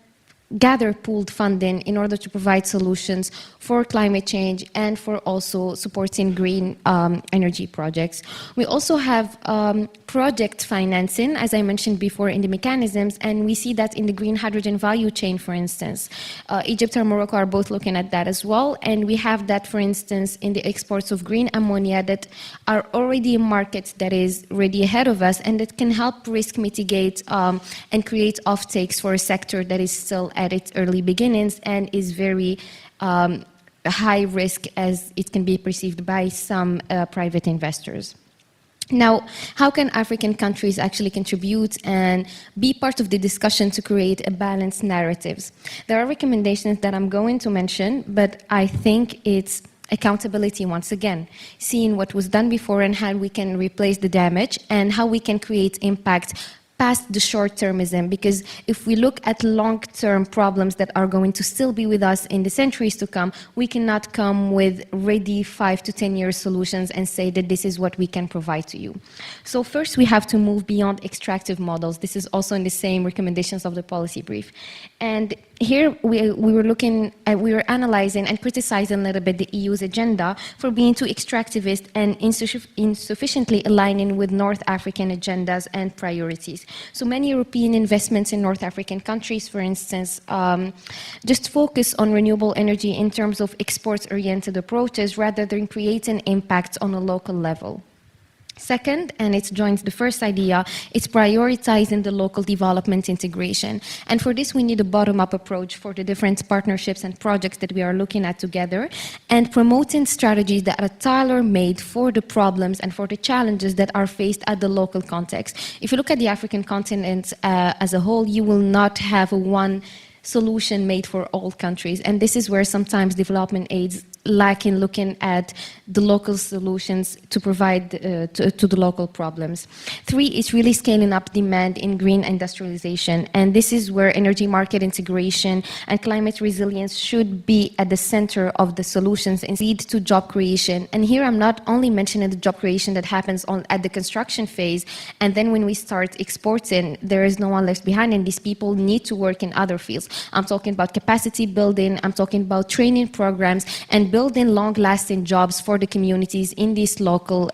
gather pooled funding in order to provide solutions for climate change and for also supporting green energy projects. We also have project financing, as I mentioned before, in the mechanisms, and we see that in the green hydrogen value chain, for instance. Egypt and Morocco are both looking at that as well, and we have that, for instance, in the exports of green ammonia that are already in markets that is ready ahead of us, and that can help risk mitigate and create offtakes for a sector that is still at its early beginnings and is very high risk as it can be perceived by some private investors. Now, how can African countries actually contribute and be part of the discussion to create a balanced narratives? There are recommendations that I'm going to mention, but I think it's accountability once again, seeing what was done before and how we can replace the damage and how we can create impact past the short-termism, because if we look at long-term problems that are going to still be with us in the centuries to come, we cannot come with ready 5 to 10 year solutions and say that this is what we can provide to you. So first we have to move beyond extractive models. This is also in the same recommendations of the policy brief. And here we were analyzing and criticizing a little bit the EU's agenda for being too extractivist and insufficiently aligning with North African agendas and priorities. So many European investments in North African countries, for instance, just focus on renewable energy in terms of exports-oriented approaches rather than creating impact on a local level. Second, and it joins the first idea, it's prioritizing the local development integration. And for this, we need a bottom-up approach for the different partnerships and projects that we are looking at together, and promoting strategies that are tailor-made for the problems and for the challenges that are faced at the local context. If you look at the African continent as a whole, you will not have one solution made for all countries. And this is where sometimes development aids lack in looking at the local solutions to provide to the local problems. 3 is really scaling up demand in green industrialization. And this is where energy market integration and climate resilience should be at the center of the solutions and lead to job creation. And here I'm not only mentioning the job creation that happens at the construction phase, and then when we start exporting, there is no one left behind, and these people need to work in other fields. I'm talking about capacity building, I'm talking about training programs, and building long-lasting jobs for the communities in these local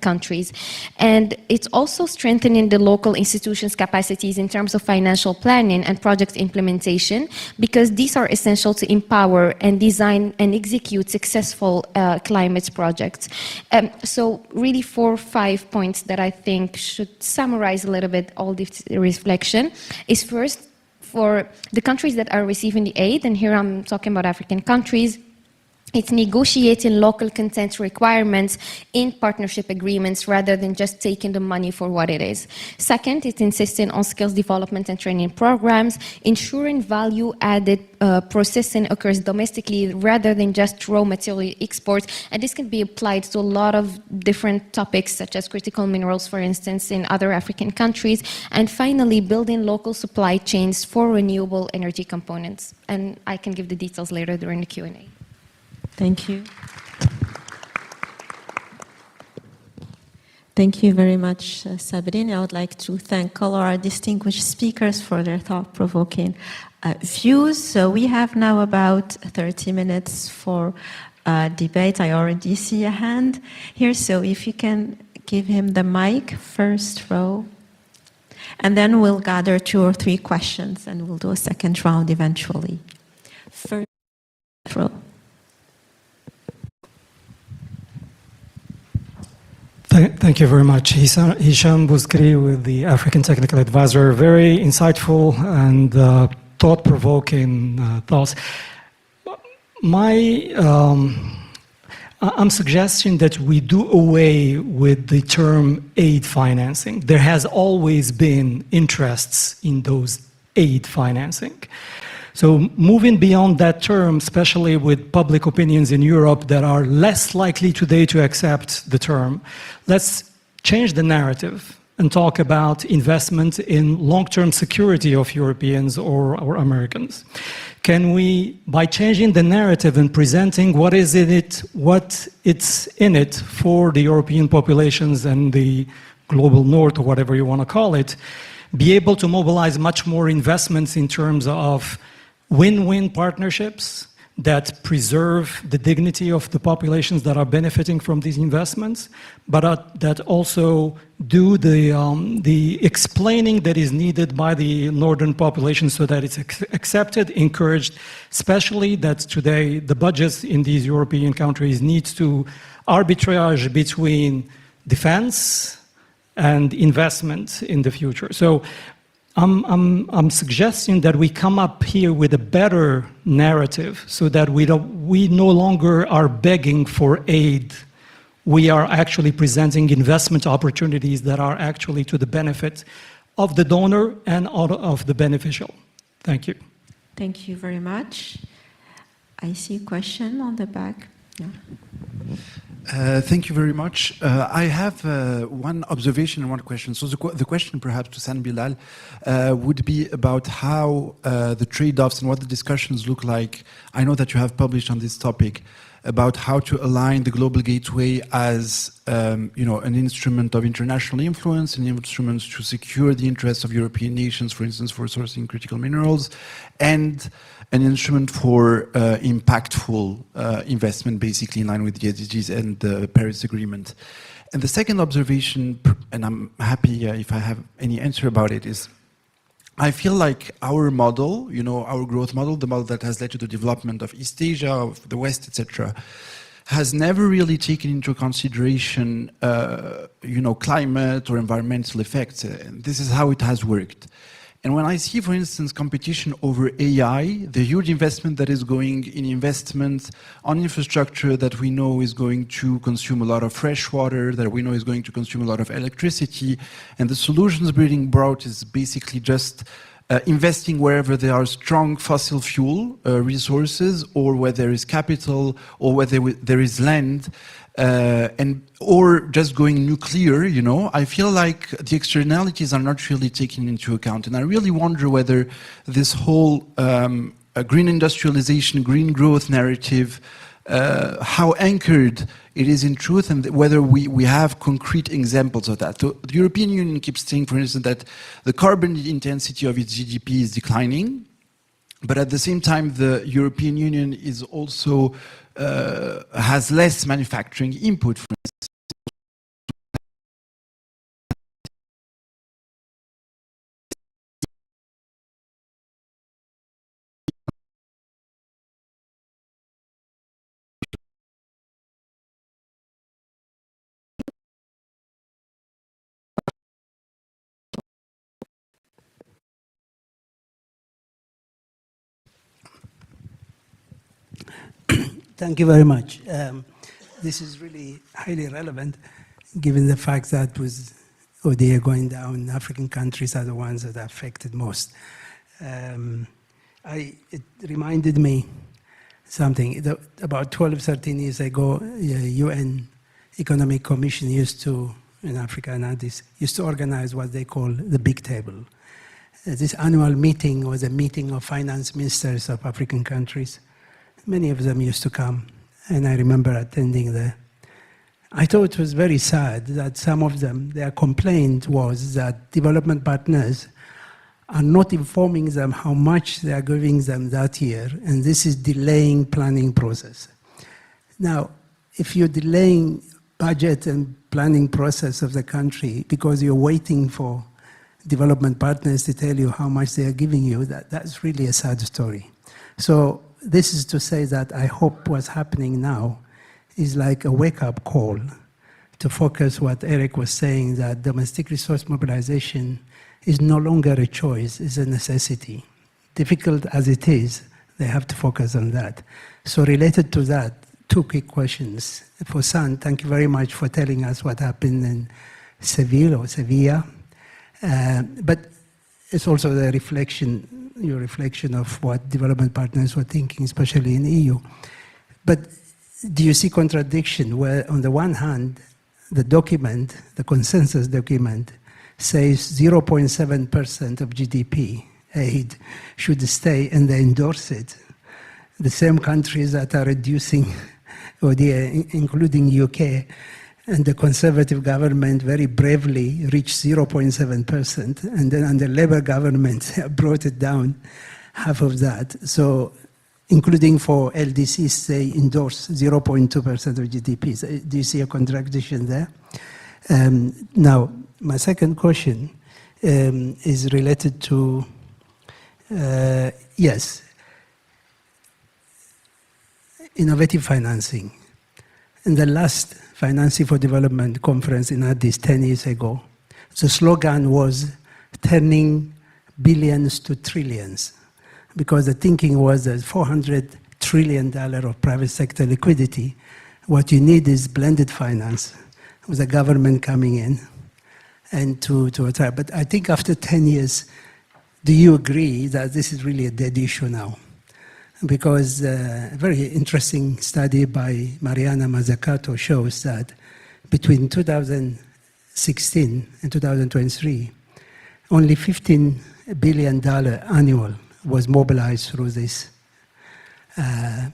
countries. And it's also strengthening the local institutions' capacities in terms of financial planning and project implementation, because these are essential to empower and design and execute successful climate projects. So really 4 or 5 points that I think should summarize a little bit all this reflection is first, for the countries that are receiving the aid, and here I'm talking about African countries, it's negotiating local content requirements in partnership agreements rather than just taking the money for what it is. Second, it's insisting on skills development and training programs, ensuring value-added processing occurs domestically rather than just raw material exports. And this can be applied to a lot of different topics, such as critical minerals, for instance, in other African countries. And finally, building local supply chains for renewable energy components. And I can give the details later during the Q&A. Thank you. Thank you very much, Sabrine. I would like to thank all our distinguished speakers for their thought-provoking views. So we have now about 30 minutes for debate. I already see a hand here, so if you can give him the mic, first row. And then we'll gather 2 or 3 questions, and we'll do a second round eventually. First row. Thank you very much. Hisham Bouskri with the African Technical Advisor. Very insightful and thought-provoking thoughts. I'm suggesting that we do away with the term aid financing. There has always been interests in those aid financing. So moving beyond that term, especially with public opinions in Europe that are less likely today to accept the term, let's change the narrative and talk about investment in long-term security of Europeans or Americans. Can we, by changing the narrative and presenting what it's in it for the European populations and the global north, or whatever you want to call it, be able to mobilize much more investments in terms of win-win partnerships that preserve the dignity of the populations that are benefiting from these investments, but that also do the explaining that is needed by the northern population so that it's accepted, encouraged, especially that today the budgets in these European countries need to arbitrage between defense and investment in the future. So I'm suggesting that we come up here with a better narrative so that we no longer are begging for aid. We are actually presenting investment opportunities that are actually to the benefit of the donor and of the beneficial. Thank you. Thank you very much. I see a question on the back. Yeah. Thank you very much. I have one observation and one question. So the question perhaps to San Bilal would be about how the trade-offs and what the discussions look like. I know that you have published on this topic about how to align the Global Gateway as an instrument of international influence, an instrument to secure the interests of European nations, for instance, for sourcing critical minerals, and an instrument for impactful investment, basically in line with the SDGs and the Paris Agreement. And the second observation, and I'm happy if I have any answer about it, is I feel like our model, our growth model, the model that has led to the development of East Asia, of the West, etc., has never really taken into consideration, climate or environmental effects. And this is how it has worked. And when I see, for instance, competition over AI, the huge investment that is going in investment on infrastructure that we know is going to consume a lot of fresh water, that we know is going to consume a lot of electricity, and the solutions being brought is basically just investing wherever there are strong fossil fuel resources, or where there is capital, or where there is land, or just going nuclear, I feel like the externalities are not really taken into account. And I really wonder whether this whole green industrialization, green growth narrative, how anchored it is in truth, and whether we have concrete examples of that. So the European Union keeps saying, for instance, that the carbon intensity of its GDP is declining, but at the same time, the European Union is also has less manufacturing input, for instance. Thank you very much. This is really highly relevant, given the fact that with ODA going down, African countries are the ones that are affected most. It reminded me something. About 12, 13 years ago, UN Economic Commission in Africa and Addis, used to organize what they call the Big Table. This annual meeting was a meeting of finance ministers of African countries. Many of them used to come, and I remember attending there. I thought it was very sad that some of them, their complaint was that development partners are not informing them how much they are giving them that year, and this is delaying planning process. Now, if you're delaying budget and planning process of the country because you're waiting for development partners to tell you how much they are giving you, that's really a sad story. So this is to say that I hope what's happening now is like a wake-up call to focus what Eric was saying, that domestic resource mobilization is no longer a choice, it's a necessity. Difficult as it is, they have to focus on that. So related to that, two quick questions. For San, thank you very much for telling us what happened in Sevilla. But it's also the reflection, your reflection of what development partners were thinking, especially in EU. But do you see contradiction where, on the one hand, the document, the consensus document, says 0.7% of GDP aid should stay, and they endorse it. The same countries that are reducing ODA, including UK, and the Conservative government very bravely reached 0.7%, and then under Labour government brought it down half of that. So, including for LDCs, they endorse 0.2% of GDP. So do you see a contradiction there? Now, my second question is related to, yes, innovative financing. In the last Financing for Development conference in Addis 10 years ago, the slogan was turning billions to trillions, because the thinking was that $400 trillion of private sector liquidity, what you need is blended finance, with the government coming in and to attack. But I think after 10 years, do you agree that this is really a dead issue now? Because a very interesting study by Mariana Mazzucato shows that between 2016 and 2023, only $15 billion annual was mobilized through this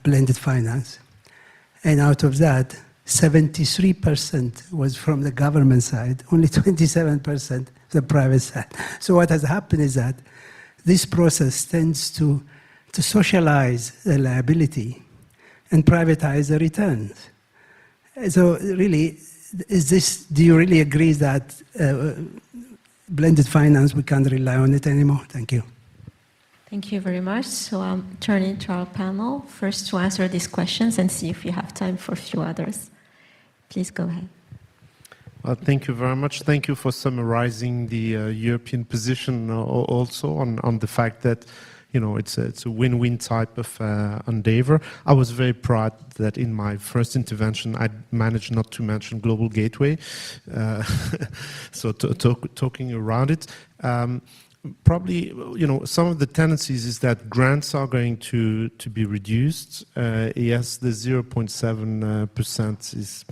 blended finance. And out of that, 73% was from the government side, only 27% the private side. So what has happened is that this process tends to socialize the liability and privatize the returns. So really, do you really agree that blended finance, we can't rely on it anymore? Thank you. Thank you very much. So I'll turn it to our panel first to answer these questions and see if we have time for a few others. Please go ahead. Thank you very much. Thank you for summarizing the European position also on the fact that, you know, it's a win-win type of endeavor. I was very proud that in my first intervention I managed not to mention Global Gateway, so talking around it. Probably, you know, some of the tendencies is that grants are going to be reduced. Yes, the 0.7% is,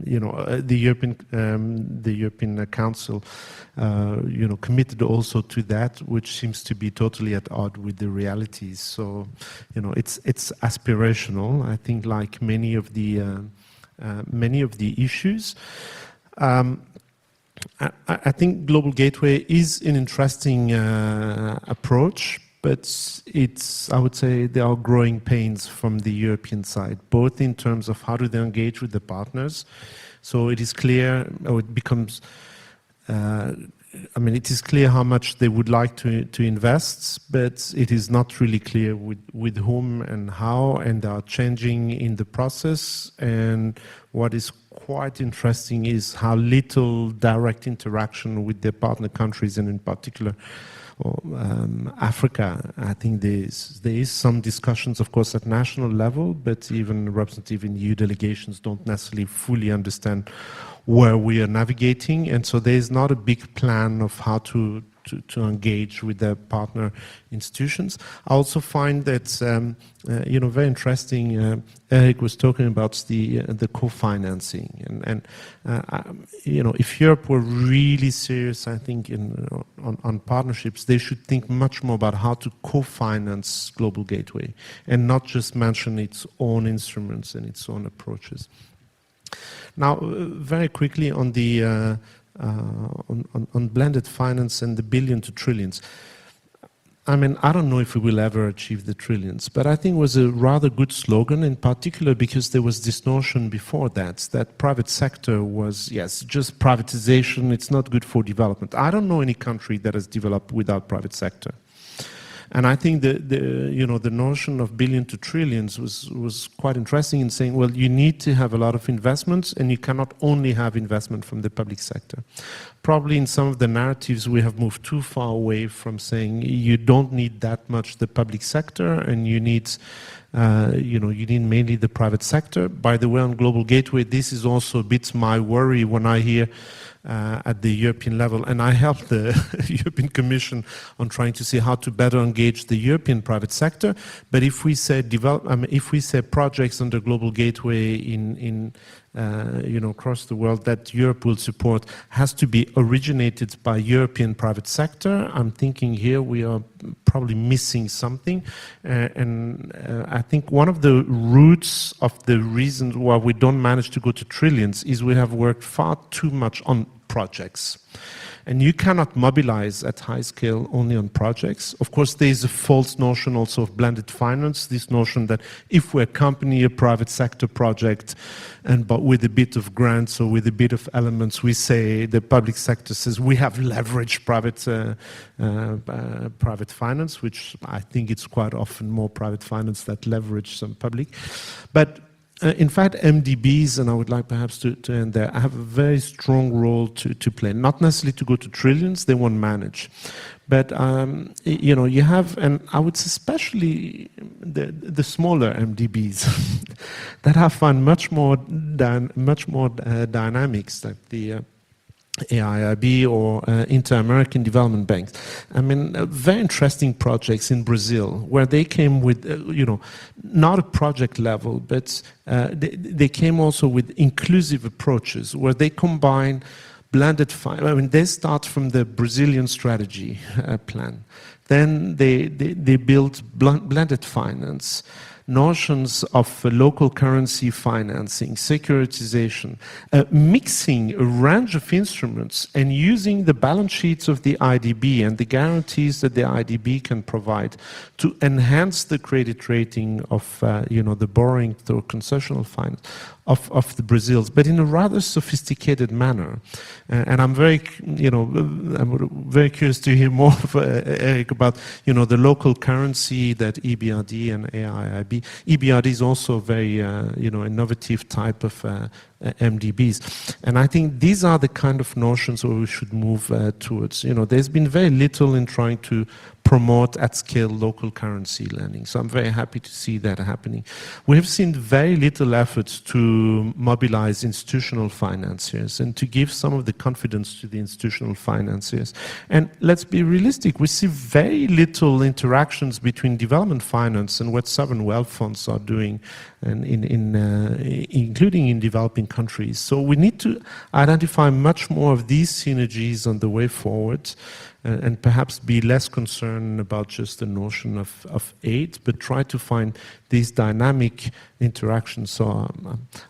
you know, the European Council, you know, committed also to that, which seems to be totally at odds with the realities. So, you know, it's aspirational. I think, like many of the issues. I think Global Gateway is an interesting approach, but I would say there are growing pains from the European side, both in terms of how do they engage with the partners. So it is clear, or it becomes, it is clear how much they would like to invest, but it is not really clear with whom and how, and they are changing in the process. And what is quite interesting is how little direct interaction with their partner countries, and in particular Africa. I think there is some discussions, of course, at national level, but even representative in EU delegations don't necessarily fully understand where we are navigating, and so there is not a big plan of how to engage with their partner institutions. I also find that, very interesting, Eric was talking about the co-financing, and if Europe were really serious, I think, on partnerships, they should think much more about how to co-finance Global Gateway, and not just mention its own instruments and its own approaches. Now, very quickly on the on blended finance and the billion to trillions. I don't know if we will ever achieve the trillions, but I think it was a rather good slogan, in particular because there was this notion before that private sector was, yes, just privatization, it's not good for development. I don't know any country that has developed without private sector. And I think the notion of billion to trillions was quite interesting in saying, well, you need to have a lot of investments, and you cannot only have investment from the public sector. Probably in some of the narratives we have moved too far away from saying you don't need that much the public sector, and you need you need mainly the private sector. By the way, on Global Gateway, this is also a bit my worry when I hear at the European level, and I help the European Commission on trying to see how to better engage the European private sector. But if we say if we say projects under Global Gateway in across the world that Europe will support has to be originated by European private sector, I'm thinking here we are probably missing something. And I think one of the roots of the reasons why we don't manage to go to trillions is we have worked far too much on projects. And you cannot mobilize at high scale only on projects. Of course, there is a false notion also of blended finance, this notion that if we accompany a private sector project, but with a bit of grants or with a bit of elements, we say the public sector says we have leveraged private finance, which I think it's quite often more private finance that leverage some public. But in fact, MDBs, and I would like perhaps to end there, have a very strong role to play. Not necessarily to go to trillions, they won't manage. But, you have, and I would say especially the smaller MDBs that have found much more dynamics, like the AIIB or Inter-American Development Banks. I mean, very interesting projects in Brazil where they came with, not a project level, but they came also with inclusive approaches where they combine blended finance. I mean, they start from the Brazilian strategy plan. Then they built blended finance, notions of local currency financing, securitization, mixing a range of instruments and using the balance sheets of the IDB and the guarantees that the IDB can provide to enhance the credit rating of the borrowing through concessional finance of the Brazils, but in a rather sophisticated manner. And I'm very curious to hear more of Eric about the local currency that EBRD and AIIB. EBRD is also a very innovative type of MDBs, and I think these are the kind of notions where we should move towards. There's been very little in trying to promote at scale local currency lending. So I'm very happy to see that happening. We have seen very little efforts to mobilize institutional financiers and to give some of the confidence to the institutional financiers. And let's be realistic, we see very little interactions between development finance and what sovereign wealth funds are doing, and including in developing countries. So we need to identify much more of these synergies on the way forward, and perhaps be less concerned about just the notion of aid, but try to find these dynamic interactions. So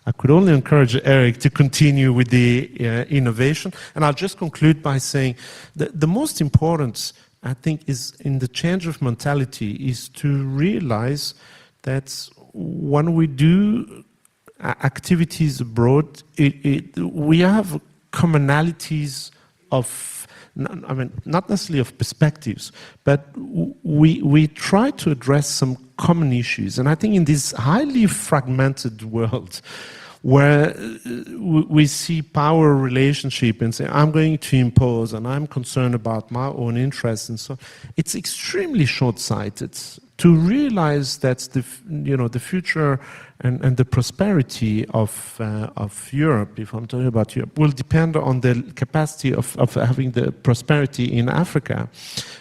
I could only encourage Eric to continue with the innovation. And I'll just conclude by saying that the most important, I think, is in the change of mentality is to realize that when we do activities abroad, we have commonalities of, not necessarily of perspectives, but we try to address some common issues. And I think in this highly fragmented world, where we see power relationship and say, I'm going to impose and I'm concerned about my own interests, and so it's extremely short-sighted to realize that the future and the prosperity of Europe, if I'm talking about Europe, will depend on the capacity of having the prosperity in Africa.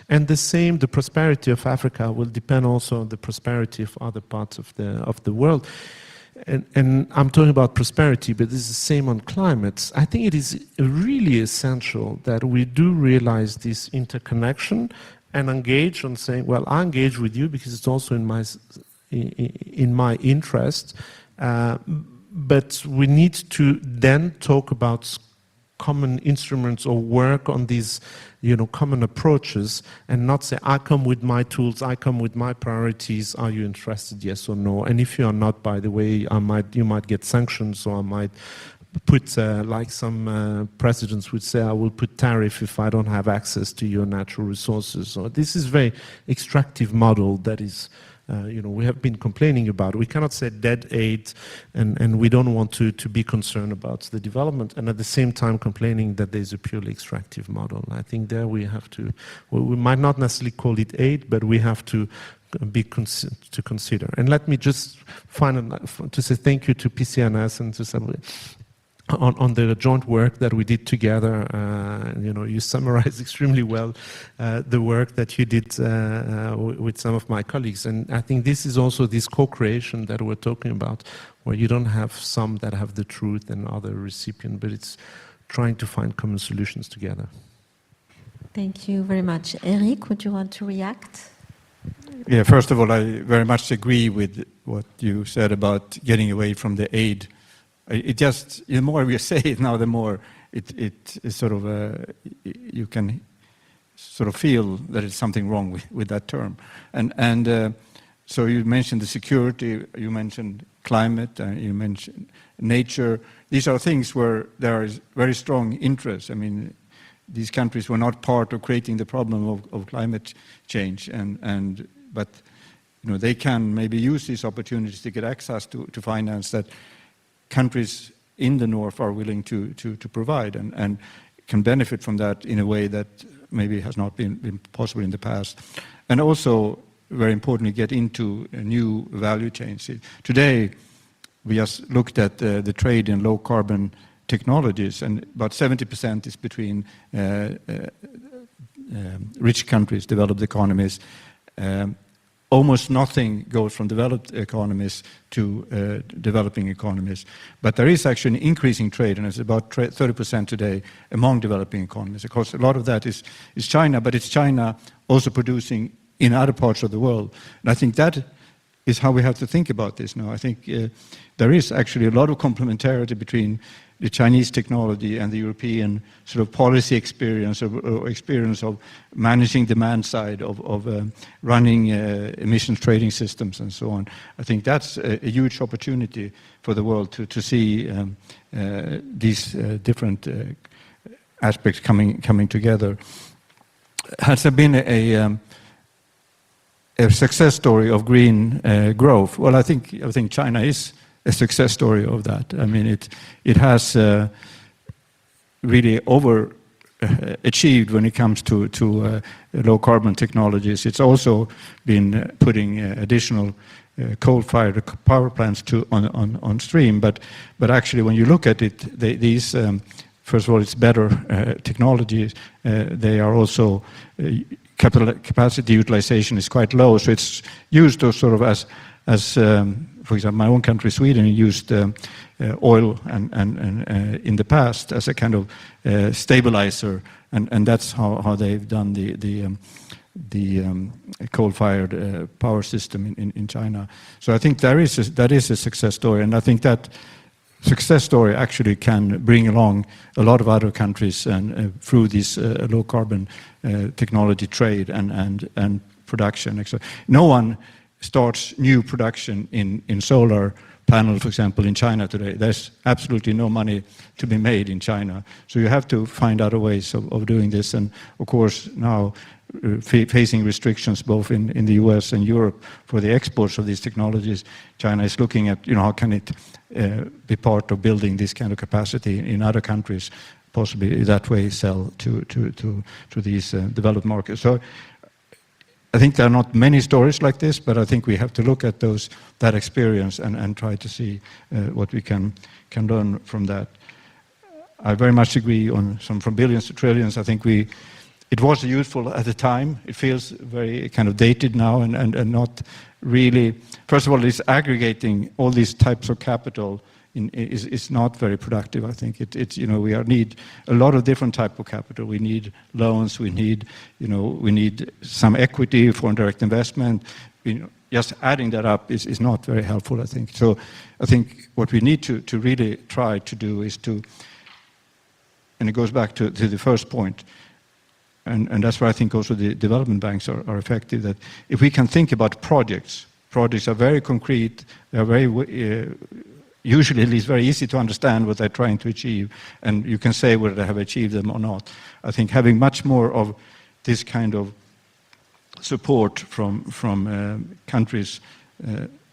And the prosperity of Africa will depend also on the prosperity of other parts of the world. And I'm talking about prosperity, but this is the same on climate. I think it is really essential that we do realize this interconnection and engage on saying, well, I engage with you because it's also in my interest, but we need to then talk about common instruments or work on these common approaches, and not say, I come with my tools, I come with my priorities, are you interested, yes or no? And if you are not, by the way, you might get sanctions, or I might put, like some presidents would say, I will put tariff if I don't have access to your natural resources. So this is very extractive model that is, we have been complaining about. We cannot say dead aid, and we don't want to be concerned about the development, and at the same time complaining that there's a purely extractive model. I think there we have to, we might not necessarily call it aid, but we have to to consider. And let me just to say thank you to PCNS and to somebody on the joint work that we did together. You summarized extremely well the work that you did with some of my colleagues. And I think this is also this co-creation that we're talking about, where you don't have some that have the truth and other recipient, but it's trying to find common solutions together. Thank you very much. Eric, would you want to react? Yeah, first of all, I very much agree with what you said about getting away from the aid. It just, the more we say it now, the more it is sort of, you can sort of feel that it's something wrong with that term. And so you mentioned the security, you mentioned climate, you mentioned nature. These are things where there is very strong interest. I mean, these countries were not part of creating the problem of climate change, but they can maybe use these opportunities to get access to finance that countries in the north are willing to provide, and can benefit from that in a way that maybe has not been possible in the past. And also, very importantly, get into new value chains. Today, we just looked at the trade in low carbon technologies, and about 70% is between rich countries, developed economies. Almost nothing goes from developed economies to developing economies. But there is actually an increasing trade, and it's about 30% today among developing economies. Of course, a lot of that is China, but it's China also producing in other parts of the world. And I think that is how we have to think about this now. I think there is actually a lot of complementarity between the Chinese technology and the European sort of policy experience or experience of managing demand side of running emissions trading systems and so on. I think that's a huge opportunity for the world to see these different aspects coming together. Has there been a success story of green growth? Well, I think China is a success story of that. I mean, it has really overachieved when it comes to low carbon technologies. It's also been putting additional coal-fired power plants on stream. But actually, when you look at it, these first of all, it's better technologies. They are also capacity utilization is quite low, so it's used to sort of as for example, my own country, Sweden, used oil and in the past as a kind of stabilizer, and that's how they've done the coal-fired power system in China. So I think that is a success story, and I think that success story actually can bring along a lot of other countries and through this low carbon technology trade and production. No one starts new production in solar panel, for example, in China today. There's absolutely no money to be made in China. So you have to find other ways of doing this. And of course, now facing restrictions both in the US and Europe for the exports of these technologies, China is looking at, how can it be part of building this kind of capacity in other countries, possibly that way sell to these developed markets. So I think there are not many stories like this, but I think we have to look at that experience and try to see what we can learn from that. I very much agree on from billions to trillions. I think it was useful at the time. It feels very kind of dated now and not really. First of all, it's aggregating all these types of capital is not very productive. I think we need a lot of different type of capital. We need loans. We need some equity for direct investment. Just adding that up is not very helpful, I think. So I think what we need to really try to do is and it goes back to the first point, and that's why I think also the development banks are effective, that if we can think about projects are very concrete, they're very usually at least very easy to understand what they're trying to achieve, and you can say whether they have achieved them or not. I think having much more of this kind of support from countries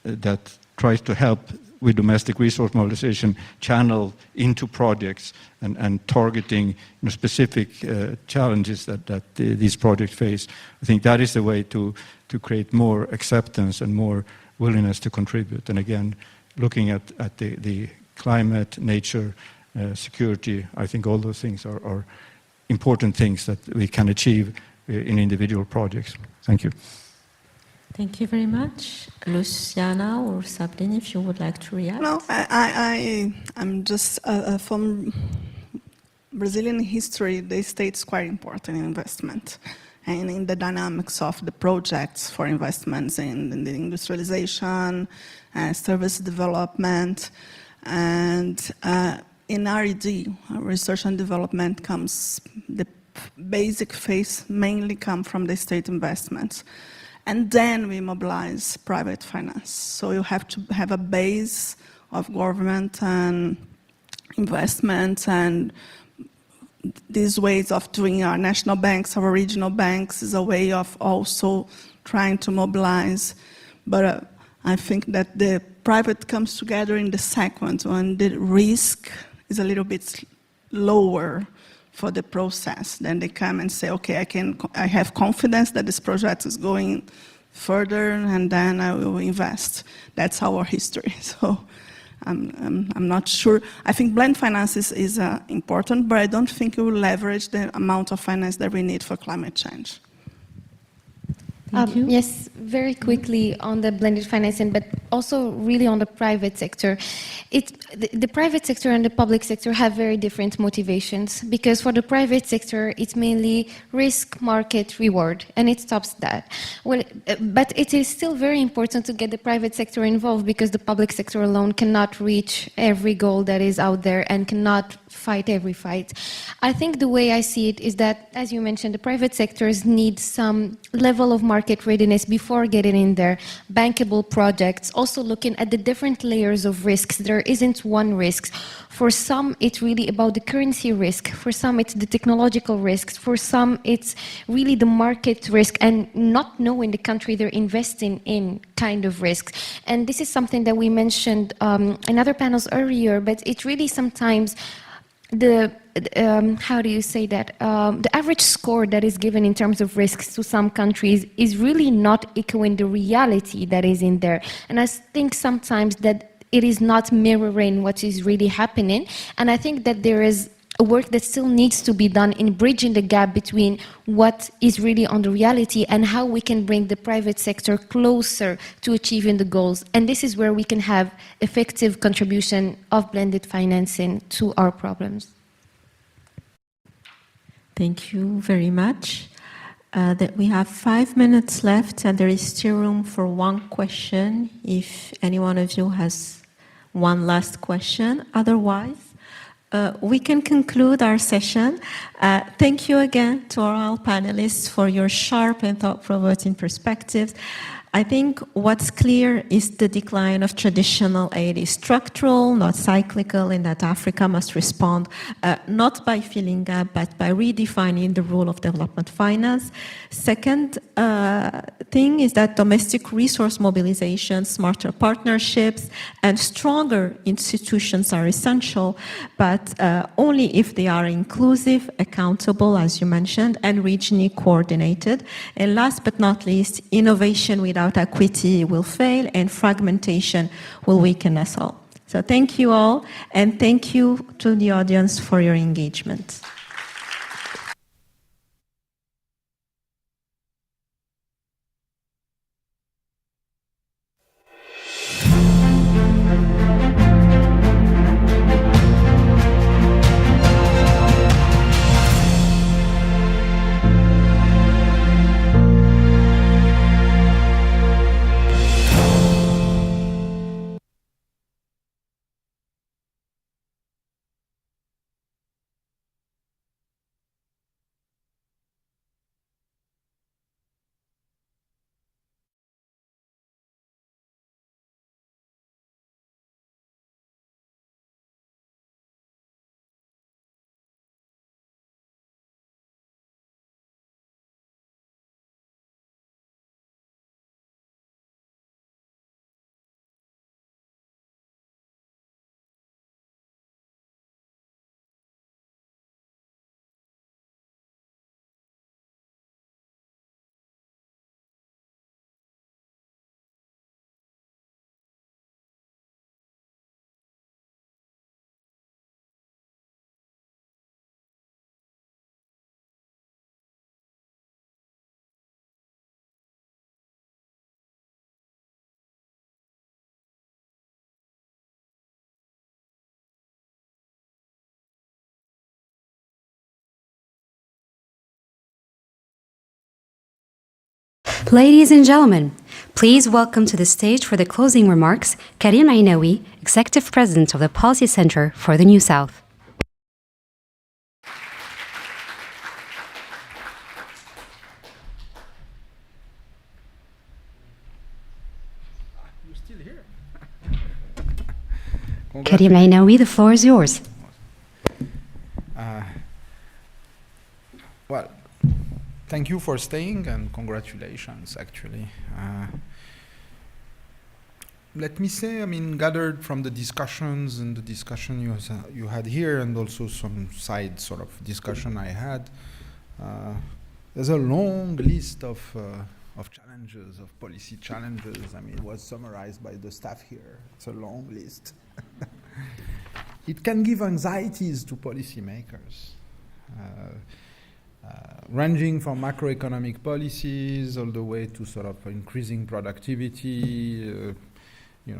that tries to help with domestic resource mobilization channel into projects and targeting specific challenges that these projects face. I think that is the way to create more acceptance and more willingness to contribute. And again, looking at the climate, nature, security, I think all those things are important things that we can achieve in individual projects. Thank you. Thank you very much. Luciana or Sabine, if you would like to react. No, I'm just from Brazilian history, the state's quite important in investment and in the dynamics of the projects for investments in the industrialization and service development. And in R&D, research and development comes, the basic phase mainly come from the state investments. And then we mobilize private finance. So you have to have a base of government and investment, and these ways of doing our national banks, our regional banks, is a way of also trying to mobilize. But I think that the private comes together in the second, when the risk is a little bit lower for the process. Then they come and say, okay, I have confidence that this project is going further, and then I will invest. That's our history. So I'm not sure. I think blend finance is important, but I don't think it will leverage the amount of finance that we need for climate change. Yes, very quickly on the blended financing, but also really on the private sector. The private sector and the public sector have very different motivations, because for the private sector, it's mainly risk, market, reward, and it stops that. Well, but it is still very important to get the private sector involved, because the public sector alone cannot reach every goal that is out there and cannot fight every fight. I think the way I see it is that, as you mentioned, the private sectors need some level of market readiness before getting in there. Bankable projects, also looking at the different layers of risks. There isn't one risk. For some, it's really about the currency risk. For some, it's the technological risks. For some, it's really the market risk and not knowing the country they're investing in kind of risks. And this is something that we mentioned in other panels earlier, but it really sometimes how do you say that? The average score that is given in terms of risks to some countries is really not echoing the reality that is in there. And I think sometimes that it is not mirroring what is really happening. And I think that there is a work that still needs to be done in bridging the gap between what is really on the reality and how we can bring the private sector closer to achieving the goals. And this is where we can have effective contribution of blended financing to our problems. Thank you very much. That we have 5 minutes left, and there is still room for one question if any one of you has one last question. Otherwise, we can conclude our session. Thank you again to all panelists for your sharp and thought-provoking perspectives. I think what's clear is the decline of traditional aid is structural, not cyclical, and that Africa must respond not by filling up, but by redefining the role of development finance. Second thing is that domestic resource mobilization, smarter partnerships, and stronger institutions are essential, but only if they are inclusive, accountable, as you mentioned, and regionally coordinated. And last but not least, innovation without equity will fail, and fragmentation will weaken us all. So thank you all, and thank you to the audience for your engagement. Ladies and gentlemen, please welcome to the stage for the closing remarks Karim Ainaoui, Executive President of the Policy Center for the New South. Karim Ainaoui, the floor is yours. Well, thank you for staying and congratulations, actually. Let me say, I mean, gathered from the discussions and the discussion you had here and also some side sort of discussion I had, there's a long list of challenges, of policy challenges. I mean, it was summarized by the staff here. It's a long list. It can give anxieties to policymakers, ranging from macroeconomic policies all the way to sort of increasing productivity,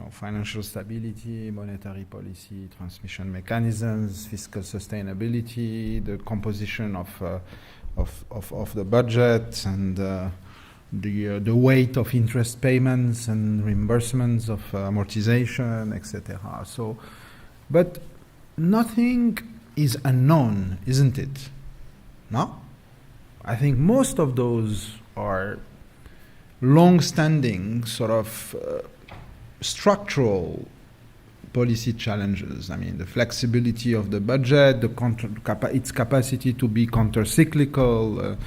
financial stability, monetary policy, transmission mechanisms, fiscal sustainability, the composition of the budget, and the weight of interest payments and reimbursements of amortization, etc. So, but nothing is unknown, isn't it? No? I think most of those are long-standing sort of structural policy challenges. I mean, the flexibility of the budget, its capacity to be counter-cyclical,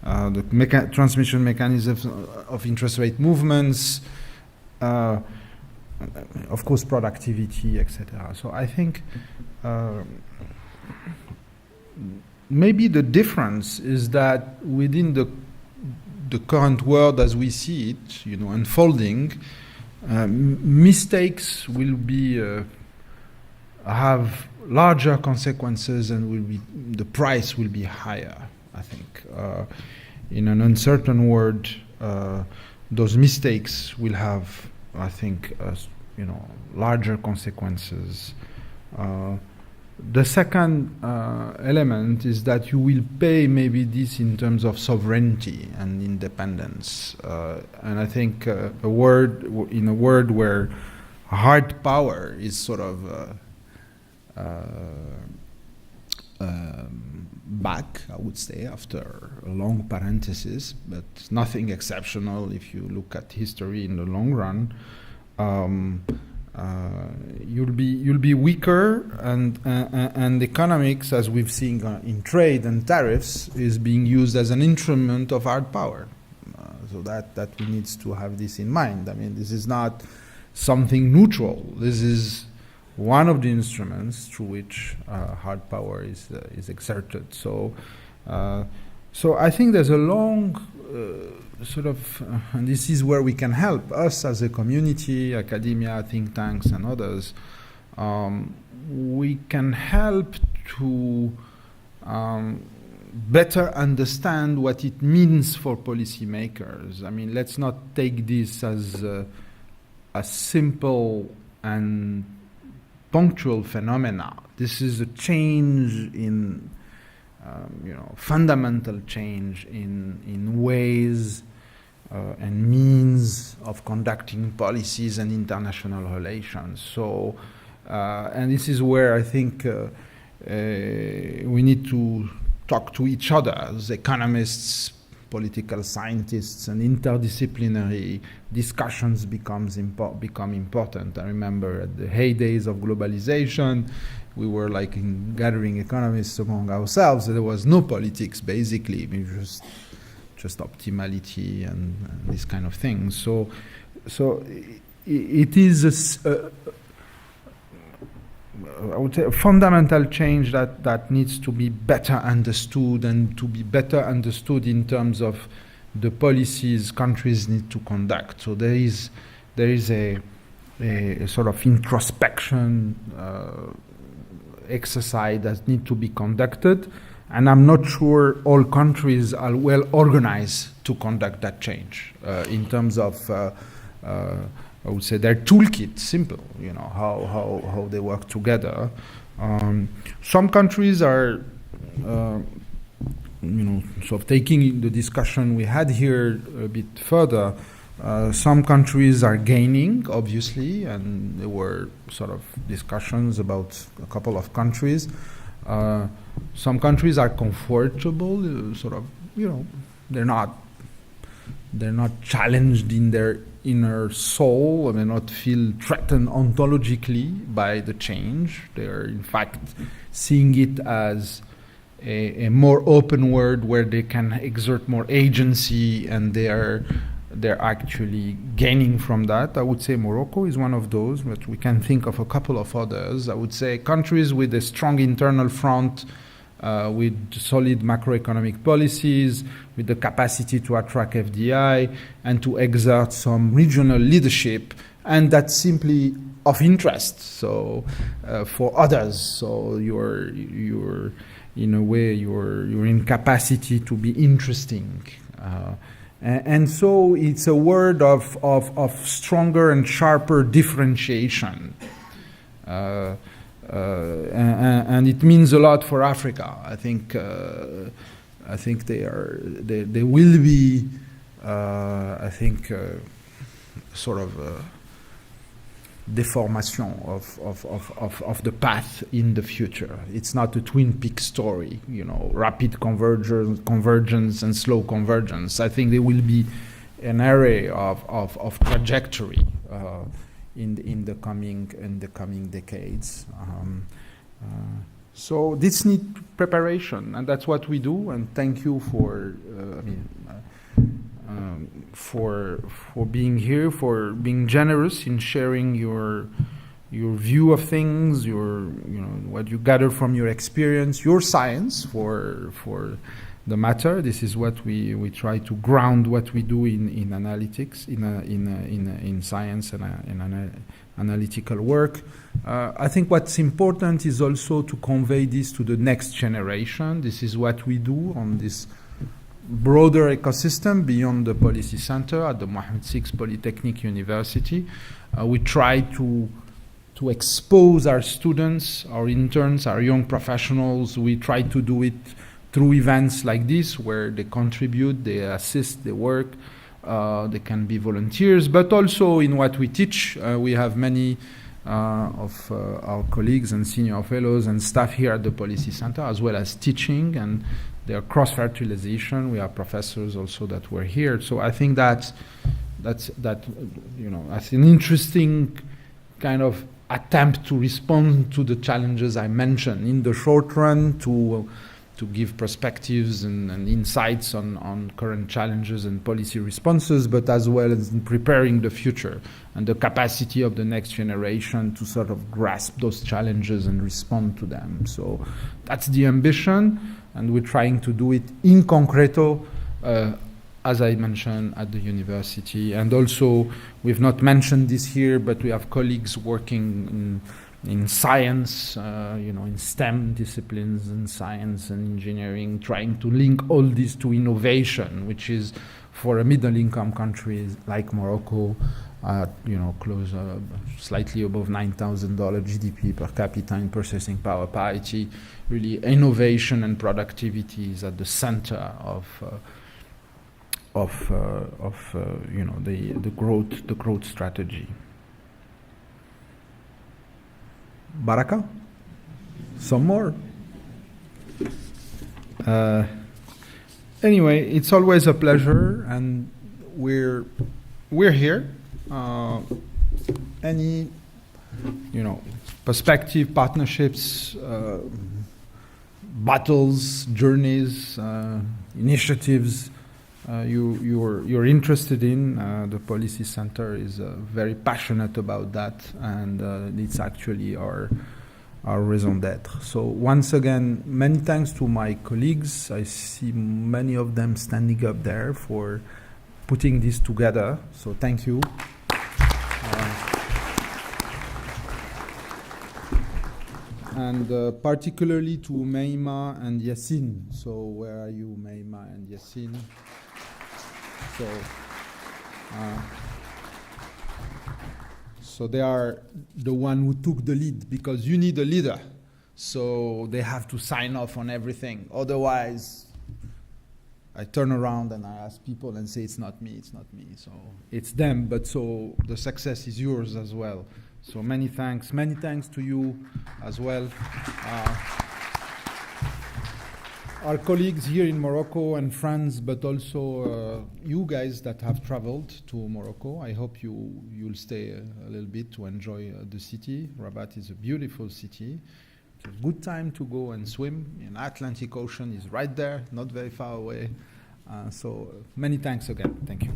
the transmission mechanisms of interest rate movements, of course, productivity, etc. So I think maybe the difference is that within the current world as we see it, unfolding, mistakes will have larger consequences and the price will be higher. I think in an uncertain world, those mistakes will have, I think, larger consequences. The second element is that you will pay maybe this in terms of sovereignty and independence. And I think in a world where hard power is sort of back, I would say, after a long parenthesis, but nothing exceptional if you look at history in the long run. You'll be weaker, and economics, as we've seen in trade and tariffs, is being used as an instrument of hard power. So that we need to have this in mind. I mean, this is not something neutral. This is one of the instruments through which hard power is exerted. So I think there's a long and this is where we can help us as a community, academia, think tanks, and others. We can help to better understand what it means for policymakers. I mean, let's not take this as a simple and punctual phenomena. This is a change in, fundamental change in ways and means of conducting policies and international relations. So, and this is where I think we need to talk to each other as economists, political scientists, and interdisciplinary discussions become important. I remember at the heydays of globalization, we were like gathering economists among ourselves. There was no politics, basically. I mean, just optimality and this kind of thing. So it is I would say a fundamental change that needs to be better understood, and to be better understood in terms of the policies countries need to conduct. So there is a sort of introspection exercise that need to be conducted, and I'm not sure all countries are well organized to conduct that change in terms of I would say their toolkit, simple, how they work together. Some countries are sort of taking the discussion we had here a bit further, some countries are gaining, obviously, and there were sort of discussions about a couple of countries. Some countries are comfortable, they're not challenged in their inner soul, or they not feel threatened ontologically by the change. They are, in fact, seeing it as a more open world where they can exert more agency, and they're actually gaining from that. I would say Morocco is one of those, but we can think of a couple of others. I would say countries with a strong internal front, with solid macroeconomic policies, with the capacity to attract FDI and to exert some regional leadership, and that's simply of interest. So for others, so you're in a way you're in capacity to be interesting. And so it's a word of stronger and sharper differentiation. And it means a lot for Africa. I think they will be, sort of deformation of the path in the future. It's not a Twin Peaks story, rapid convergence and slow convergence. I think there will be an array of trajectory in the coming decades. So this needs preparation, and that's what we do. And thank you for being here, for being generous in sharing your view of things, what you gather from your experience, your science for the matter. This is what we try to ground what we do in analytics, in science and in analytical work. I think what's important is also to convey this to the next generation. This is what we do on this broader ecosystem beyond the policy center at the Mohammed VI Polytechnic University. We try to expose our students, our interns, our young professionals. We try to do it through events like this where they contribute, they assist, they work, they can be volunteers, but also in what we teach. We have many of our colleagues and senior fellows and staff here at the Policy Center, as well as teaching, and their cross-fertilization. We have professors also that were here. So I think that's an interesting kind of attempt to respond to the challenges I mentioned in the short run, to give perspectives and insights on current challenges and policy responses, but as well as in preparing the future and the capacity of the next generation to sort of grasp those challenges and respond to them. So that's the ambition, and we're trying to do it in concreto, as I mentioned, at the university. And also, we've not mentioned this here, but we have colleagues working in science, in STEM disciplines, in science and engineering, trying to link all this to innovation, which is for a middle-income country like Morocco, slightly above $9,000 GDP per capita in purchasing power parity. Really, innovation and productivity is at the center of the growth strategy. Baraka? Some more? Anyway, it's always a pleasure, and we're here. Any, perspective, partnerships, battles, journeys, initiatives you're interested in, the Policy Center is very passionate about that, and it's actually our raison d'être. So once again, many thanks to my colleagues. I see many of them standing up there for putting this together. So thank you. And particularly to Meima and Yassine. So where are you, Meima and Yassine? So they are the one who took the lead, because you need a leader. So they have to sign off on everything. Otherwise, I turn around and I ask people and say, it's not me. So it's them, but so the success is yours as well. So many thanks to you as well. Our colleagues here in Morocco and France, but also you guys that have traveled to Morocco. I hope you'll stay a little bit to enjoy the city. Rabat is a beautiful city. It's a good time to go and swim. The Atlantic Ocean is right there, not very far away. So many thanks again. Thank you.